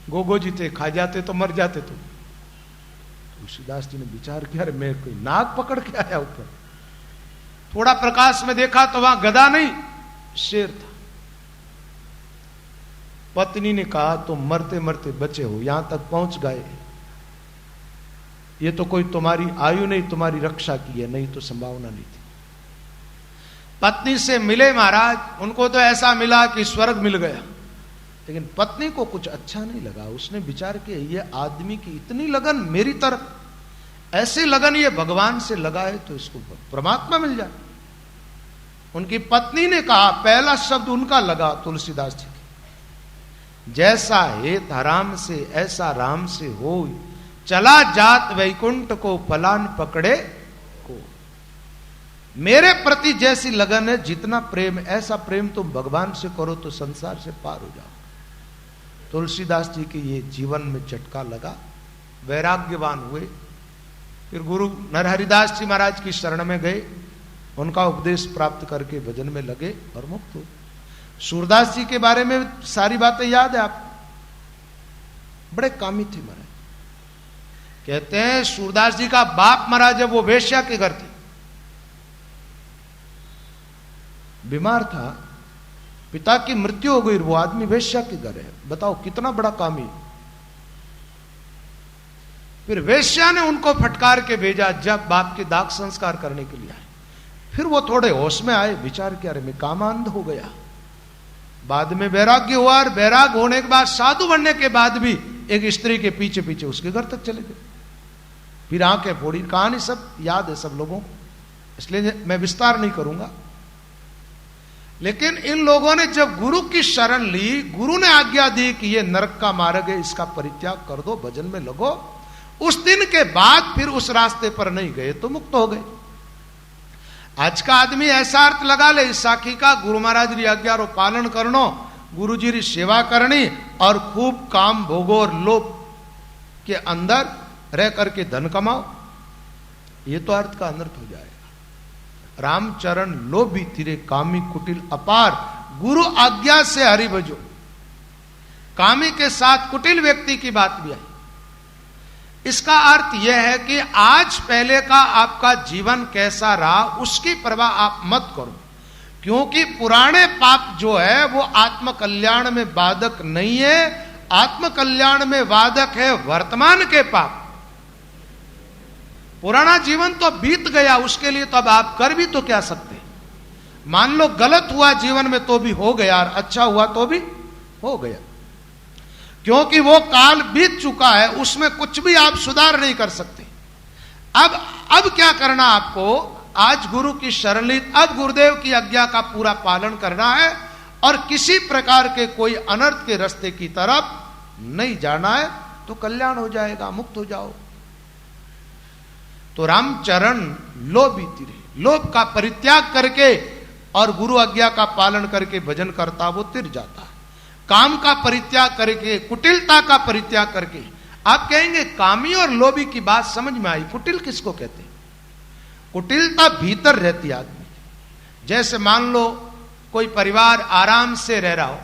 गोगो जी थे, खा जाते तो मर जाते। तो तुलसीदास जी ने विचार किया, अरे मैं कोई नाग पकड़ के आया ऊपर। थोड़ा प्रकाश में देखा तो वहां गधा नहीं शेर था। पत्नी ने कहा तो मरते मरते बचे हो, यहां तक पहुंच गए, ये तो कोई तुम्हारी आयु नहीं तुम्हारी रक्षा की है, नहीं तो संभावना नहीं थी। पत्नी से मिले महाराज, उनको तो ऐसा मिला कि स्वर्ग मिल गया, लेकिन पत्नी को कुछ अच्छा नहीं लगा। उसने विचार किया ये आदमी की इतनी लगन मेरी तरफ, ऐसी लगन ये भगवान से लगा है तो इसको परमात्मा मिल जाए। उनकी पत्नी ने कहा, पहला शब्द उनका लगा तुलसीदास जी के, जैसा हेत हराम से ऐसा राम से हो, चला जात वैकुंठ को फलान पकड़े को। मेरे प्रति जैसी लगन है, जितना प्रेम, ऐसा प्रेम तुम भगवान से करो तो संसार से पार हो जाओ। तुलसीदास जी के ये जीवन में झटका लगा, वैराग्यवान हुए। फिर गुरु नरहरिदास जी महाराज की शरण में गए, उनका उपदेश प्राप्त करके भजन में लगे और मुक्त हुए। सूरदास जी के बारे में सारी बातें याद है आप, बड़े कामी थे महाराज। कहते हैं सूरदास जी का बाप मरा जब वो वेश्या के घर थे, बीमार था, पिता की मृत्यु हो गई, वो आदमी वेश्या के घर है। बताओ कितना बड़ा कामी। फिर वेश्या ने उनको फटकार के भेजा जब बाप के दाग संस्कार करने के लिए आए। फिर वो थोड़े होश में आए, विचार किया, अरे मैं कामांध हो गया। बाद में वैराग्य हुआ, और वैराग होने के बाद साधु बनने के बाद भी एक स्त्री के पीछे पीछे उसके घर तक चले गए। फिर आंखें फोड़ी, कहानी सब याद है सब लोगों को, इसलिए मैं विस्तार नहीं करूंगा। लेकिन इन लोगों ने जब गुरु की शरण ली, गुरु ने आज्ञा दी कि ये नरक का मार्ग है, इसका परित्याग कर दो, भजन में लगो, उस दिन के बाद फिर उस रास्ते पर नहीं गए तो मुक्त हो गए। आज का आदमी ऐसा अर्थ लगा ले इस साखी का, गुरु महाराज री आज्ञा रो पालन करनो, गुरु जी री सेवा करनी और खूब काम भोगो और लोभ के अंदर रह करके धन कमाओ, ये तो अर्थ का अनर्थ हो जाएगा। रामचरण लोभी तिरे कामी कुटिल अपार, गुरु आज्ञा से हरि भजो। कामी के साथ कुटिल व्यक्ति की बात भी आई। इसका अर्थ यह है कि आज पहले का आपका जीवन कैसा रहा उसकी परवाह आप मत करो, क्योंकि पुराने पाप जो है वो आत्म कल्याण में बाधक नहीं है। आत्म कल्याण में बाधक है वर्तमान के पाप। पुराना जीवन तो बीत गया, उसके लिए तो अब आप कर भी तो क्या सकते। मान लो गलत हुआ जीवन में तो भी हो गया, और अच्छा हुआ तो भी हो गया, क्योंकि वो काल बीत चुका है, उसमें कुछ भी आप सुधार नहीं कर सकते। अब क्या करना आपको, आज गुरु की शरण ली, अब गुरुदेव की आज्ञा का पूरा पालन करना है और किसी प्रकार के कोई अनर्थ के रास्ते की तरफ नहीं जाना है, तो कल्याण हो जाएगा, मुक्त हो जाओ। तो रामचरण लोभी तिरे, लोभ का परित्याग करके और गुरु आज्ञा का पालन करके भजन करता वो तिर जाता है। काम का परित्याग करके, कुटिलता का परित्याग करके। आप कहेंगे कामी और लोभी की बात समझ में आई, कुटिल किसको कहते हैं? कुटिलता भीतर रहती आदमी। जैसे मान लो कोई परिवार आराम से रह रहा हो,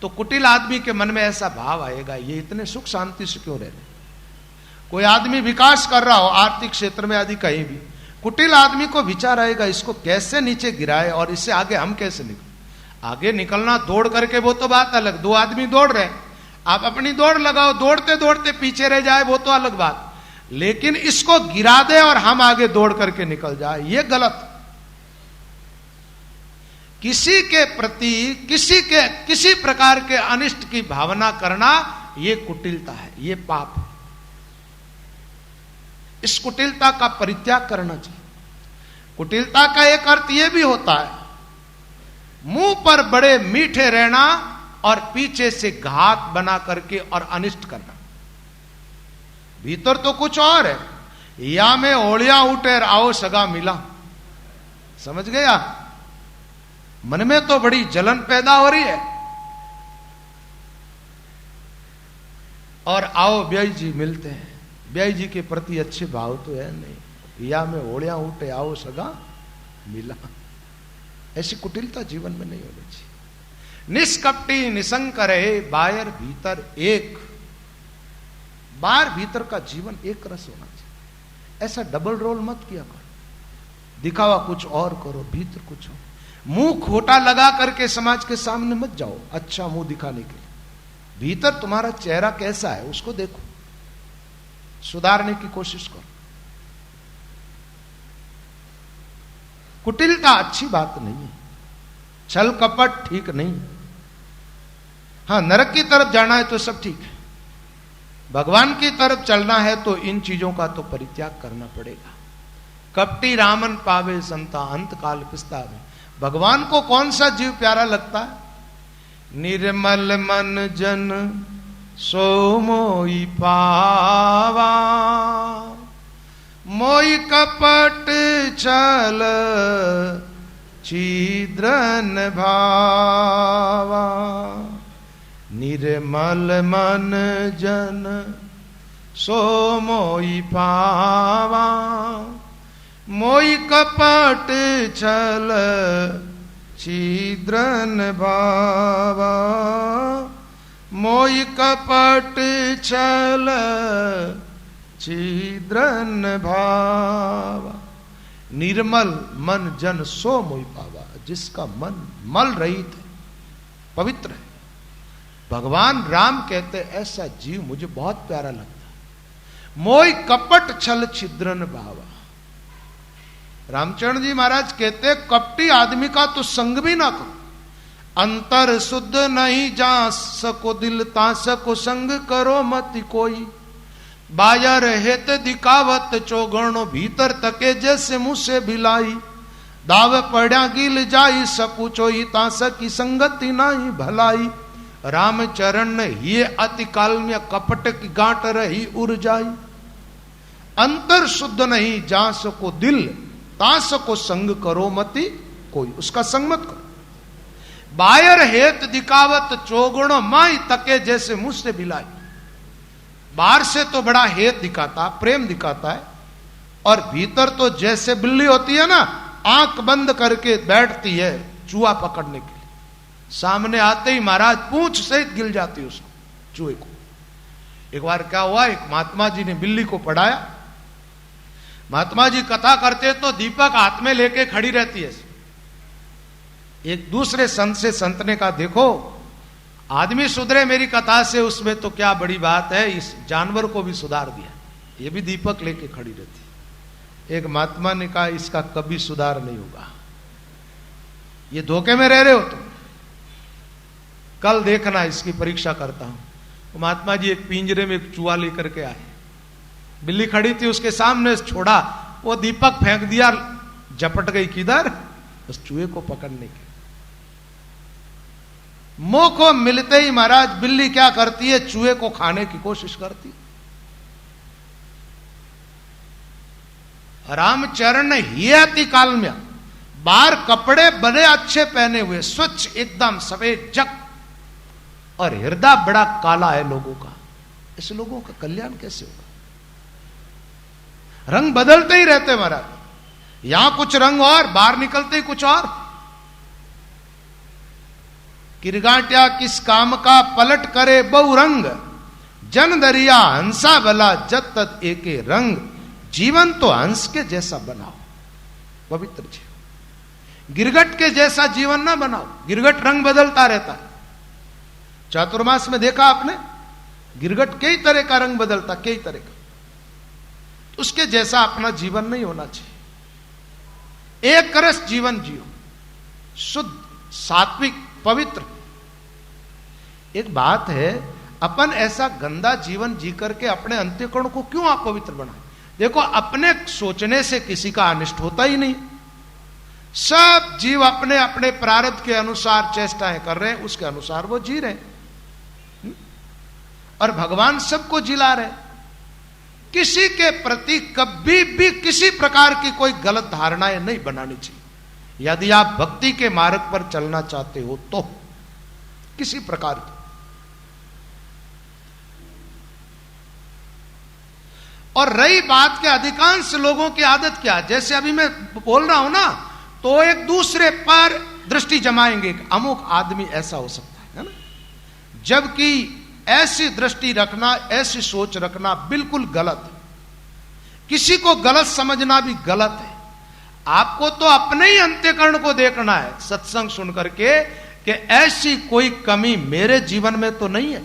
तो कुटिल आदमी के मन में ऐसा भाव आएगा, ये इतने सुख शांति से क्यों रह रहे। कोई आदमी विकास कर रहा हो आर्थिक क्षेत्र में आदि कहीं भी, कुटिल आदमी को विचार आएगा इसको कैसे नीचे गिराए और इससे आगे हम कैसे निकले। आगे निकलना दौड़ करके वो तो बात अलग, दो आदमी दौड़ रहे, आप अपनी दौड़ लगाओ, दौड़ते दौड़ते पीछे रह जाए वो तो अलग बात, लेकिन इसको गिरा दे और हम आगे दौड़ करके निकल जाए, ये गलत। किसी के प्रति किसी प्रकार के अनिष्ट की भावना करना ये कुटिलता है, ये पाप है। इस कुटिलता का परित्याग करना चाहिए। कुटिलता का एक अर्थ यह भी होता है, मुंह पर बड़े मीठे रहना और पीछे से घात बना करके और अनिष्ट करना। भीतर तो कुछ और है, या में ओलिया उठे आओ सगा मिला, समझ गया? मन में तो बड़ी जलन पैदा हो रही है, और आओ ब्याई जी मिलते हैं, ब्याई जी के प्रति अच्छे भाव तो है नहीं, या में ओलिया उठे आओ सगा मिला। ऐसी कुटिलता जीवन में नहीं होनी चाहिए। निष्कपटी निसंक रहे बाहर भीतर एक, बाहर भीतर का जीवन एक रस होना चाहिए। ऐसा डबल रोल मत किया करो, दिखावा कुछ और करो, भीतर कुछ हो। मुंह खोटा लगा करके समाज के सामने मत जाओ अच्छा मुंह दिखाने के लिए, भीतर तुम्हारा चेहरा कैसा है उसको देखो, सुधारने की कोशिश करो। कुटिलता अच्छी बात नहीं है, छल कपट ठीक नहीं। हां, नरक की तरफ जाना है तो सब ठीक है, भगवान की तरफ चलना है तो इन चीजों का तो परित्याग करना पड़ेगा। कपटी रामन पावे संता अंत काल पिस्तावे। भगवान को कौन सा जीव प्यारा लगता है? निर्मल मन जन सो मोई पावा, मोई कपट छल छिद्रन भावा। निर्मल मन जन सो मोई पावा, मोई कपट छल छिद्रन भावा। मोई कपट छल छिद्रन भावा। निर्मल मन जन सो मोई पावा, जिसका मन मल रहित है, पवित्र है। भगवान राम कहते ऐसा जीव मुझे बहुत प्यारा लगता है। मोई कपट छल छिद्रन भावा। रामचरण जी महाराज कहते कपटी आदमी का तो संग भी ना करो। अंतर शुद्ध नहीं जा सको दिल तासको संग करो मत कोई। बायर हेत दिखावत चौगणो भीतर तके जैसे मुंह से भिलाई। दाव पड़ा गिल जाई सपूचो तास की संगति नाही भलाई। रामचरण ये अति काल में कपट की गांठ रही उड़ जाई। अंतर शुद्ध नहीं जास को दिल तास को संग करो मति कोई, उसका संग मत करो। बायर हेत दिखावत चौगुण माई तके जैसे मुंह से बिलाई। बाहर से तो बड़ा हेत दिखाता, प्रेम दिखाता है, और भीतर तो जैसे बिल्ली होती है ना, आंख बंद करके बैठती है चूहा पकड़ने के लिए। सामने आते ही महाराज पूंछ सहित गिल जाती है उसको, चूहे को। एक बार क्या हुआ, एक महात्मा जी ने बिल्ली को पढ़ाया। महात्मा जी कथा करते तो दीपक हाथ में लेके खड़ी रहती है। एक दूसरे संत से संत ने कहा, देखो आदमी सुधरे मेरी कथा से, उसमें तो क्या बड़ी बात है, इस जानवर को भी सुधार दिया, ये भी दीपक लेके खड़ी रहती। एक महात्मा ने कहा, इसका कभी सुधार नहीं होगा, ये धोखे में रह रहे हो तुम, कल देखना इसकी परीक्षा करता हूं। तो महात्मा जी एक पिंजरे में एक चूहा लेकर के आए। बिल्ली खड़ी थी उसके सामने, छोड़ा, वो दीपक फेंक दिया, झपट गई किधर, उस चूहे को पकड़ने के। मुंह को मिलते ही महाराज बिल्ली क्या करती है, चूहे को खाने की कोशिश करती। रामचरण ही अति काल में बाहर कपड़े बड़े अच्छे पहने हुए, स्वच्छ एकदम सफेद जग, और हृदय बड़ा काला है लोगों का। ऐसे लोगों का कल्याण कैसे होगा? रंग बदलते ही रहते महाराज, यहां कुछ रंग और बाहर निकलते ही कुछ और। किरगाट्या किस काम का पलट करे बहु रंग, जन दरिया हंसा भला जत तत एके रंग। जीवन तो हंस के जैसा बनाओ, पवित्र जीवन। गिरगट के जैसा जीवन ना बनाओ, गिरगट रंग बदलता रहता है। चातुर्मास में देखा आपने, गिरगट कई तरह का रंग बदलता, कई तरह का। उसके जैसा अपना जीवन नहीं होना चाहिए। एक रस जीवन जियो, शुद्ध, सात्विक, पवित्र। एक बात है, अपन ऐसा गंदा जीवन जी करके अपने अंत्यकरण को क्यों आप पवित्र बनाए? देखो, अपने सोचने से किसी का अनिष्ट होता ही नहीं। सब जीव अपने अपने प्रारब्ध के अनुसार चेष्टाएं कर रहे हैं, उसके अनुसार वो जी रहे हैं, और भगवान सबको जिला रहे। किसी के प्रति कभी भी किसी प्रकार की कोई गलत धारणाएं नहीं बनानी चाहिए। यदि आप भक्ति के मार्ग पर चलना चाहते हो तो किसी प्रकार की। और रही बात के अधिकांश लोगों की आदत क्या, जैसे अभी मैं बोल रहा हूं ना, तो एक दूसरे पर दृष्टि जमाएंगे, अमुक आदमी ऐसा हो सकता है ना, जबकि ऐसी दृष्टि रखना, ऐसी सोच रखना बिल्कुल गलत है। किसी को गलत समझना भी गलत है। आपको तो अपने ही अंत्यकरण को देखना है सत्संग सुन करके, कि ऐसी कोई कमी मेरे जीवन में तो नहीं है,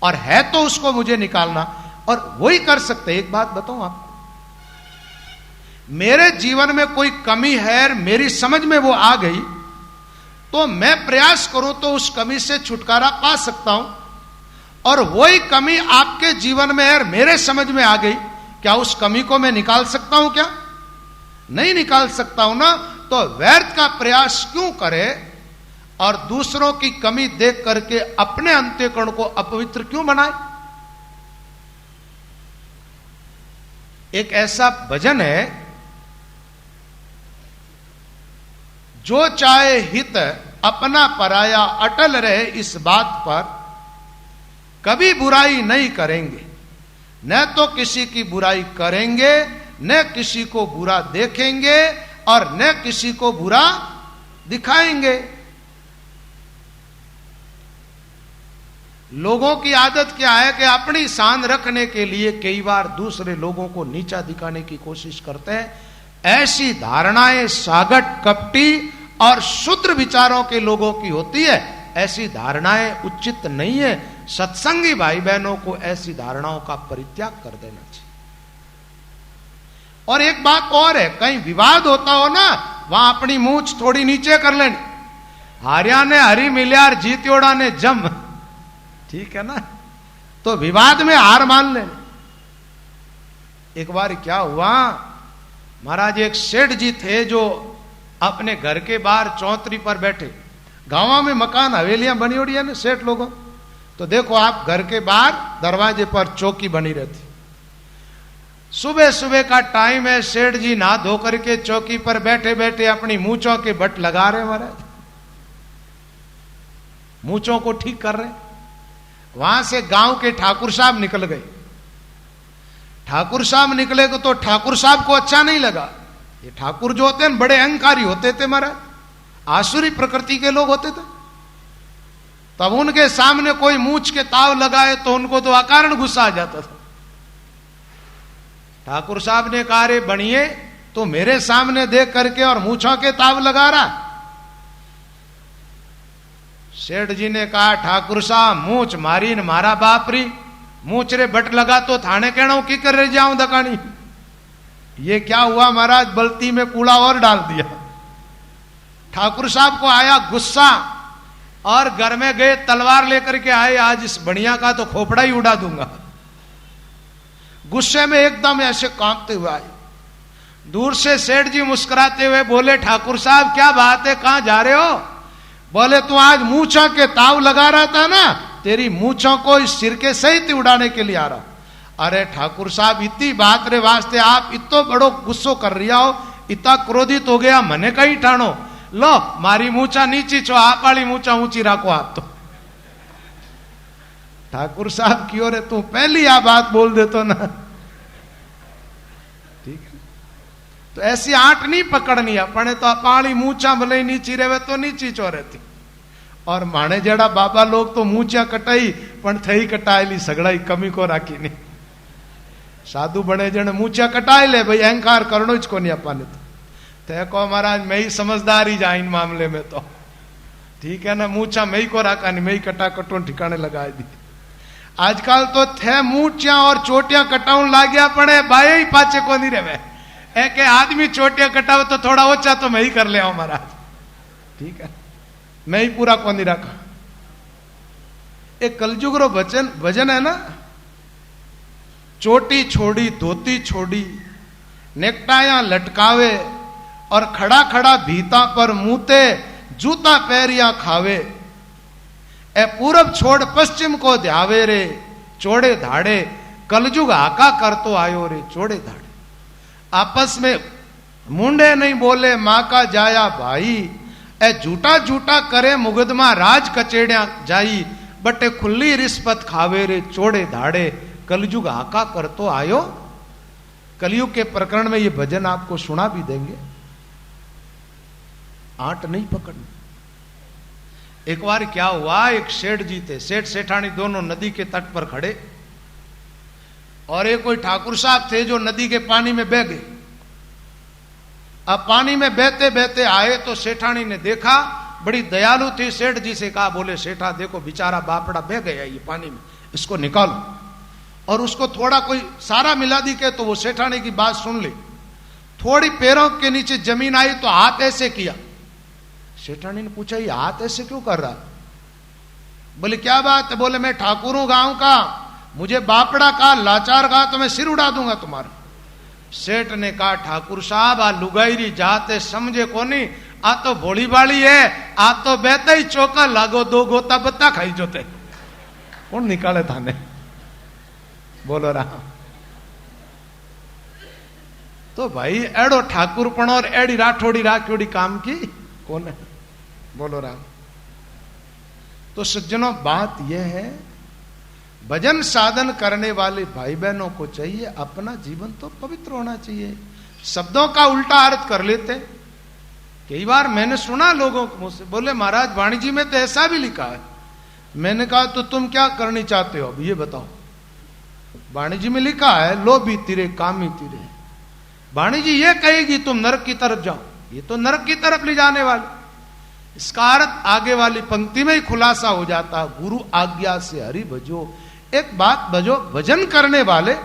और है तो उसको मुझे निकालना, और वही कर सकते। एक बात बताऊं आपको, मेरे जीवन में कोई कमी है, मेरी समझ में वो आ गई, तो मैं प्रयास करूं तो उस कमी से छुटकारा पा सकता हूं। और वही कमी आपके जीवन में है, मेरे समझ में आ गई, क्या उस कमी को मैं निकाल सकता हूं? क्या नहीं निकाल सकता हूं ना, तो व्यर्थ का प्रयास क्यों करे, और दूसरों की कमी देख करके अपने अंत्यकरण को अपवित्र क्यों बनाए? एक ऐसा भजन है, जो चाहे हित अपना पराया, अटल रहे इस बात पर, कभी बुराई नहीं करेंगे, न तो किसी की बुराई करेंगे, न किसी को बुरा देखेंगे, और न किसी को बुरा दिखाएंगे। लोगों की आदत क्या है कि अपनी शान रखने के लिए कई बार दूसरे लोगों को नीचा दिखाने की कोशिश करते हैं। ऐसी धारणाएं सागट, कपटी और शुद्र विचारों के लोगों की होती है। ऐसी धारणाएं उचित नहीं है। सत्संगी भाई बहनों को ऐसी धारणाओं का परित्याग कर देना चाहिए। और एक बात और है, कहीं विवाद होता हो ना, वहां अपनी मूंछ थोड़ी नीचे कर लेनी। हारिया ने हरी मिलियार, जीत्योड़ा ने जम, ठीक है ना, तो विवाद में हार मान लेनी। एक बार क्या हुआ महाराज, एक सेठ जी थे जो अपने घर के बाहर चौतरी पर बैठे। गांवों में मकान हवेलियां बनी होती है ना सेठ लोगों, तो देखो आप घर के बाहर दरवाजे पर चौकी बनी रहती। सुबह सुबह का टाइम है, सेठ जी नहा धो करके चौकी पर बैठे बैठे अपनी मूंछों के बट लगा रहे महाराज, मूंछों को ठीक कर रहे। वहां से गांव के ठाकुर साहब निकल गए। ठाकुर साहब निकले तो ठाकुर साहब को अच्छा नहीं लगा। ये ठाकुर जो होते हैं बड़े अहंकारी होते थे महाराज, आसुरी प्रकृति के लोग होते थे। तब उनके सामने कोई मूंछ के ताव लगाए तो उनको तो अकारण गुस्सा आ जाता था। ठाकुर साहब ने कहा, रे बनिए तो मेरे सामने देख करके और मूंछों के ताव लगा रहा। सेठ जी ने कहा, ठाकुर साहब मूंछ मारी न मारा बापरी, मूंछ रे बट लगा तो थाने कहना की कर रहे जाऊं दकानी। ये क्या हुआ महाराज, बल्टी में कूड़ा और डाल दिया। ठाकुर साहब को आया गुस्सा और घर में गए, तलवार लेकर के आए, आज इस बढ़िया का तो खोपड़ा ही उड़ा दूंगा। गुस्से में एकदम ऐसे कांपते हुए आए। दूर से सेठ जी मुस्कुराते हुए बोले, ठाकुर साहब क्या बात है, कहां जा रहे हो? बोले, तू आज मूंछों के ताव लगा रहा था ना, तेरी मूंछों को इस सिर के सहित उड़ाने के लिए आ रहा। अरे ठाकुर साहब इतनी बात रे वास्ते आप इतो बड़ो गुस्सो कर रिया हो, इतना क्रोधित हो गया, मने कहीं ठाणो, लो मारी मूंछा नीची छो, आप वाली मूंछा ऊंची राखो आप तो। ठाकुर साहब क्यों रे, तू पहली आ बात बोल दे तो ना, ठीक है। तो ऐसी आंट नहीं पकड़नी अपने, तो पानी मूंछा भले नीची रहे तो नीची चो रहती। और माने जड़ा बाबा लोग तो मूंछा कटाई पण थई कटायेली सगड़ाई कमी को राखी नहीं। साधु बने जने मूंछा कटाई ले भाई, अहंकार करनो ज को नहीं अपने तो को महाराज मैं ही समझदार ही जा इन मामले में तो ठीक है ना, मूंछा मैं ही को राखा नहीं, मैं ही कटा कटो ठिकाने लगा दी। आजकल तो थे मूंछा और चोटियां कटाउन लाग्या पड़े, बाए ही पाचे को नहीं रहे। ए के आदमी चोटियां कटावे तो थोड़ा ओछा तो मैं ही कर ले महाराज, ठीक है, मैं ही पूरा को नहीं रखा। एक कलयुग रो भजन है ना, चोटी छोड़ी धोती छोड़ी, नेकटाया लटकावे और खड़ा खड़ा भीता पर मुते, जूता पैरिया खावे। ए पूरब छोड़ पश्चिम को ध्यावे रे, चोड़े धाड़े कलयुग हाका कर तो आयो रे, चोड़े धाड़े। आपस में मुंडे नहीं बोले मां का जाया भाई, ए झूठा झूठा करे मुकदमा राज कचेड़िया जाई, बटे खुली रिश्वत खावे रे, चोड़े धाड़े कलयुग हाका कर तो आयो। कलयुग के प्रकरण में ये भजन आपको सुना भी देंगे, आंट नहीं पकड़नी। एक बार क्या हुआ, एक सेठ जी थे, सेठ सेठानी दोनों नदी के तट पर खड़े, और एक कोई ठाकुर साहब थे जो नदी के पानी में बह गए। अब पानी में बहते बहते आए तो सेठानी ने देखा, बड़ी दयालु थी, सेठ जी से कहा, बोले सेठा देखो बेचारा बापड़ा बह गया ये पानी में, इसको निकालो। और उसको थोड़ा कोई सारा मिला दी के, तो वो सेठानी की बात सुन ली। थोड़ी पैरों के नीचे जमीन आई तो हाथ ऐसे किया। सेठानी ने पूछा, ये हाथ ऐसे क्यों कर रहा? बोले क्या बात है? बोले मैं ठाकुर हूं गांव का, मुझे बापड़ा का लाचार का तो मैं सिर उड़ा दूंगा तुम्हारा। सेठ ने कहा, ठाकुर साहब आ लुगाईरी जाते समझे को नहीं, आ तो भोली बाली है, आ तो बेहता ही चौका लागो, दो गोता बत्ता खाई जोते। कौन निकाले थाने? बोलो राम। तो भाई एड़ो ठाकुरपण और एड़ी राठौड़ी राखोड़ी काम की कौन है? बोलो राम। तो सज्जनों बात यह है, भजन साधन करने वाले भाई बहनों को चाहिए अपना जीवन तो पवित्र होना चाहिए। शब्दों का उल्टा अर्थ कर लेते। कई बार मैंने सुना लोगों को मुझसे, बोले महाराज वाणी जी में तो ऐसा भी लिखा है। मैंने कहा तो तुम क्या करनी चाहते हो अब ये बताओ। वाणी जी में लिखा है लोभी तिरे कामी तिरे। वाणी जी ये कहेगी तुम नरक की तरफ जाओ, ये तो नरक की तरफ ले जाने वाले। इसका अर्थ आगे वाली पंक्ति में ही खुलासा हो जाता, गुरु आज्ञा से हरि भजो। एक बात भजो, भजन करने वाले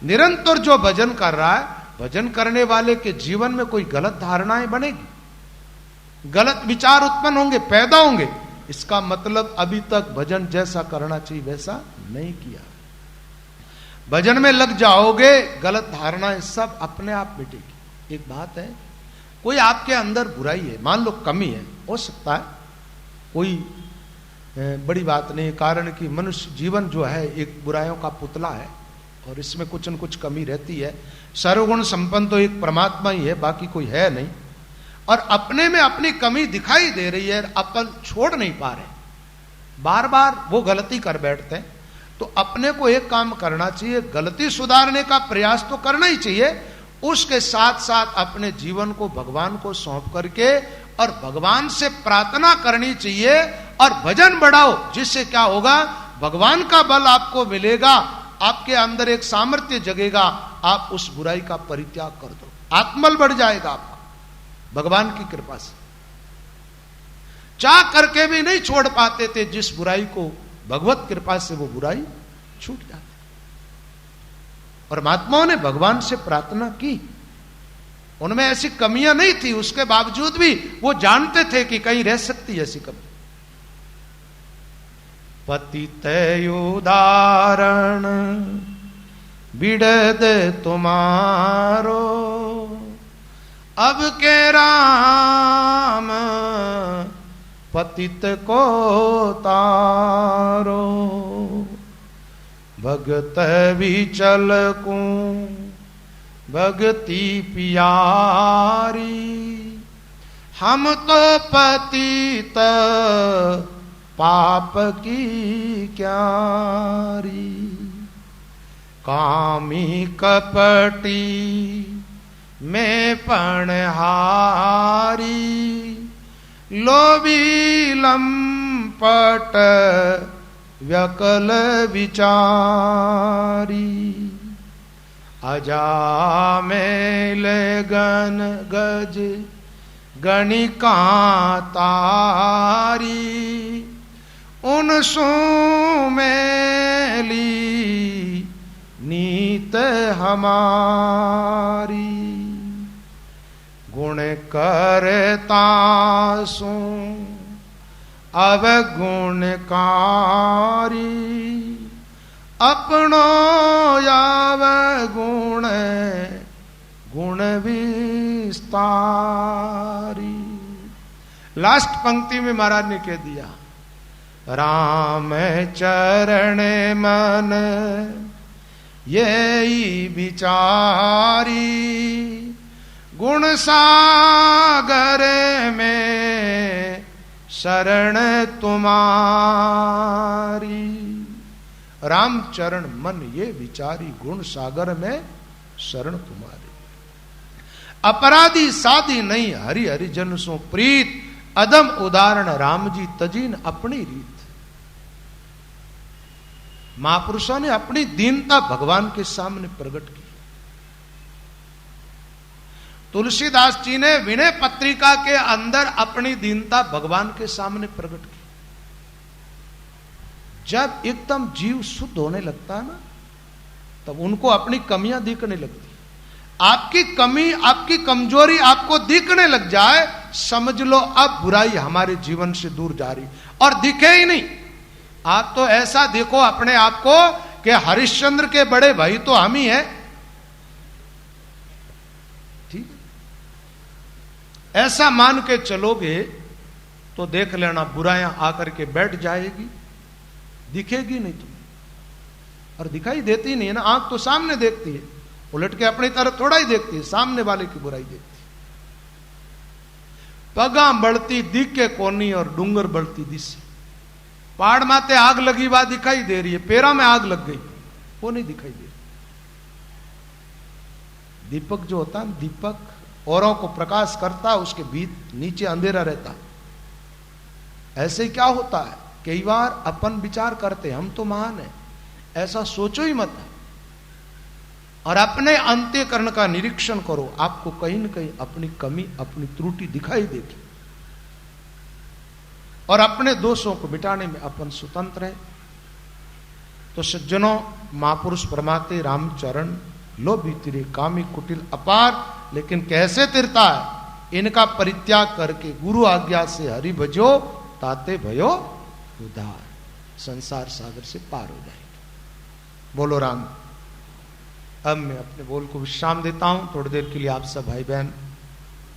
निरंतर जो भजन कर रहा है, भजन करने वाले के जीवन में कोई गलत धारणाएं बनेगी, गलत विचार उत्पन्न होंगे, पैदा होंगे। इसका मतलब अभी तक भजन जैसा करना चाहिए वैसा नहीं किया। भजन में लग जाओगे, गलत धारणाएं सब अपने आप मिटेगी। एक बात है, कोई आपके अंदर बुराई है, मान लो कमी है, हो सकता है, कोई बड़ी बात नहीं, कारण कि मनुष्य जीवन जो है एक बुराइयों का पुतला है और इसमें कुछ न कुछ कमी रहती है। सर्वगुण संपन्न तो एक परमात्मा ही है, बाकी कोई है नहीं, और अपने में अपनी कमी दिखाई दे रही है, अपन छोड़ नहीं पा रहे, बार बार वो गलती कर बैठते हैं। तो अपने को एक काम करना चाहिए, गलती सुधारने का प्रयास तो करना ही चाहिए, उसके साथ साथ अपने जीवन को भगवान को सौंप करके और भगवान से प्रार्थना करनी चाहिए और भजन बढ़ाओ, जिससे क्या होगा, भगवान का बल आपको मिलेगा, आपके अंदर एक सामर्थ्य जगेगा, आप उस बुराई का परित्याग कर दो, आत्मबल बढ़ जाएगा आपका भगवान की कृपा से। चाह करके भी नहीं छोड़ पाते थे जिस बुराई को, भगवत कृपा से वो बुराई छूट जाती। और महात्माओं ने भगवान से प्रार्थना की, उनमें ऐसी कमियां नहीं थी, उसके बावजूद भी वो जानते थे कि कहीं रह सकती है ऐसी कमी। पतित उदाहरण बिड़द तुम्हारो, अब के राम पतित को तारो, भगत विचल को भगति प्यारी, हम तो पतित पाप की क्यारी, कामी कपटी में पणहारी, लोभी लंपट व्यकल विचारी, अजामेल गन गज गणिका तारी, उन सुमेली नीत हमारी, गुण करता सो अवगुणकारी, अपनो याव गुण गुण विस्तारी। लास्ट पंक्ति में महाराज ने कह दिया, राम चरण मन यही विचारी, गुण सागर में शरण तुम्हारी। रामचरण मन ये विचारी, गुण सागर में शरण तुम्हारी। अपराधी साधी नहीं, हरि हरिजन सो प्रीत, अदम उदाहरण राम जी तजीन अपनी रीत। महापुरुषों ने अपनी दीनता भगवान के सामने प्रकट की। तुलसीदास जी ने विनय पत्रिका के अंदर अपनी दीनता भगवान के सामने प्रकट की। जब एकदम जीव शुद्ध होने लगता है ना, तब उनको अपनी कमियां दिखने लगती। आपकी कमी, आपकी कमजोरी आपको दिखने लग जाए, समझ लो अब बुराई हमारे जीवन से दूर जा रही, और दिखे ही नहीं। आप तो ऐसा देखो अपने आप को कि हरिश्चंद्र के बड़े भाई तो हम ही हैं, ठीक, ऐसा मान के चलोगे तो देख लेना बुराइयां आकर के बैठ जाएगी, दिखेगी नहीं तुम्हें। और दिखाई देती नहीं है ना, आंख तो सामने देखती है, उलट के अपनी तरफ थोड़ा ही देखती है, सामने वाले की बुराई देखती है। पगा बढ़ती दिख के कोनी और डूंगर बढ़ती दिशी। पहाड़ माते आग लगी बात दिखाई दे रही है, पेरा में आग लग गई वो नहीं दिखाई दे रही। दीपक जो होता है, दीपक औरों को प्रकाश करता, उसके बीच नीचे अंधेरा रहता। ऐसे ही क्या होता है, कई बार अपन विचार करते हम तो महान है, ऐसा सोचो ही मत, और अपने अंतःकरण का निरीक्षण करो, आपको कहीं न कहीं अपनी कमी, अपनी त्रुटि दिखाई देगी। और अपने दोषों को मिटाने में अपन स्वतंत्र है। तो सज्जनों, महापुरुष परमाते रामचरण लो बीतिरे कामी कुटिल अपार, लेकिन कैसे तिरता है, इनका परित्याग करके गुरु आज्ञा से हरि भजो, ताते भयो उद्धार, संसार सागर से पार हो जाएंगे। बोलो राम। अब मैं अपने बोल को विश्राम देता हूं, थोड़ी देर के लिए आप सब भाई बहन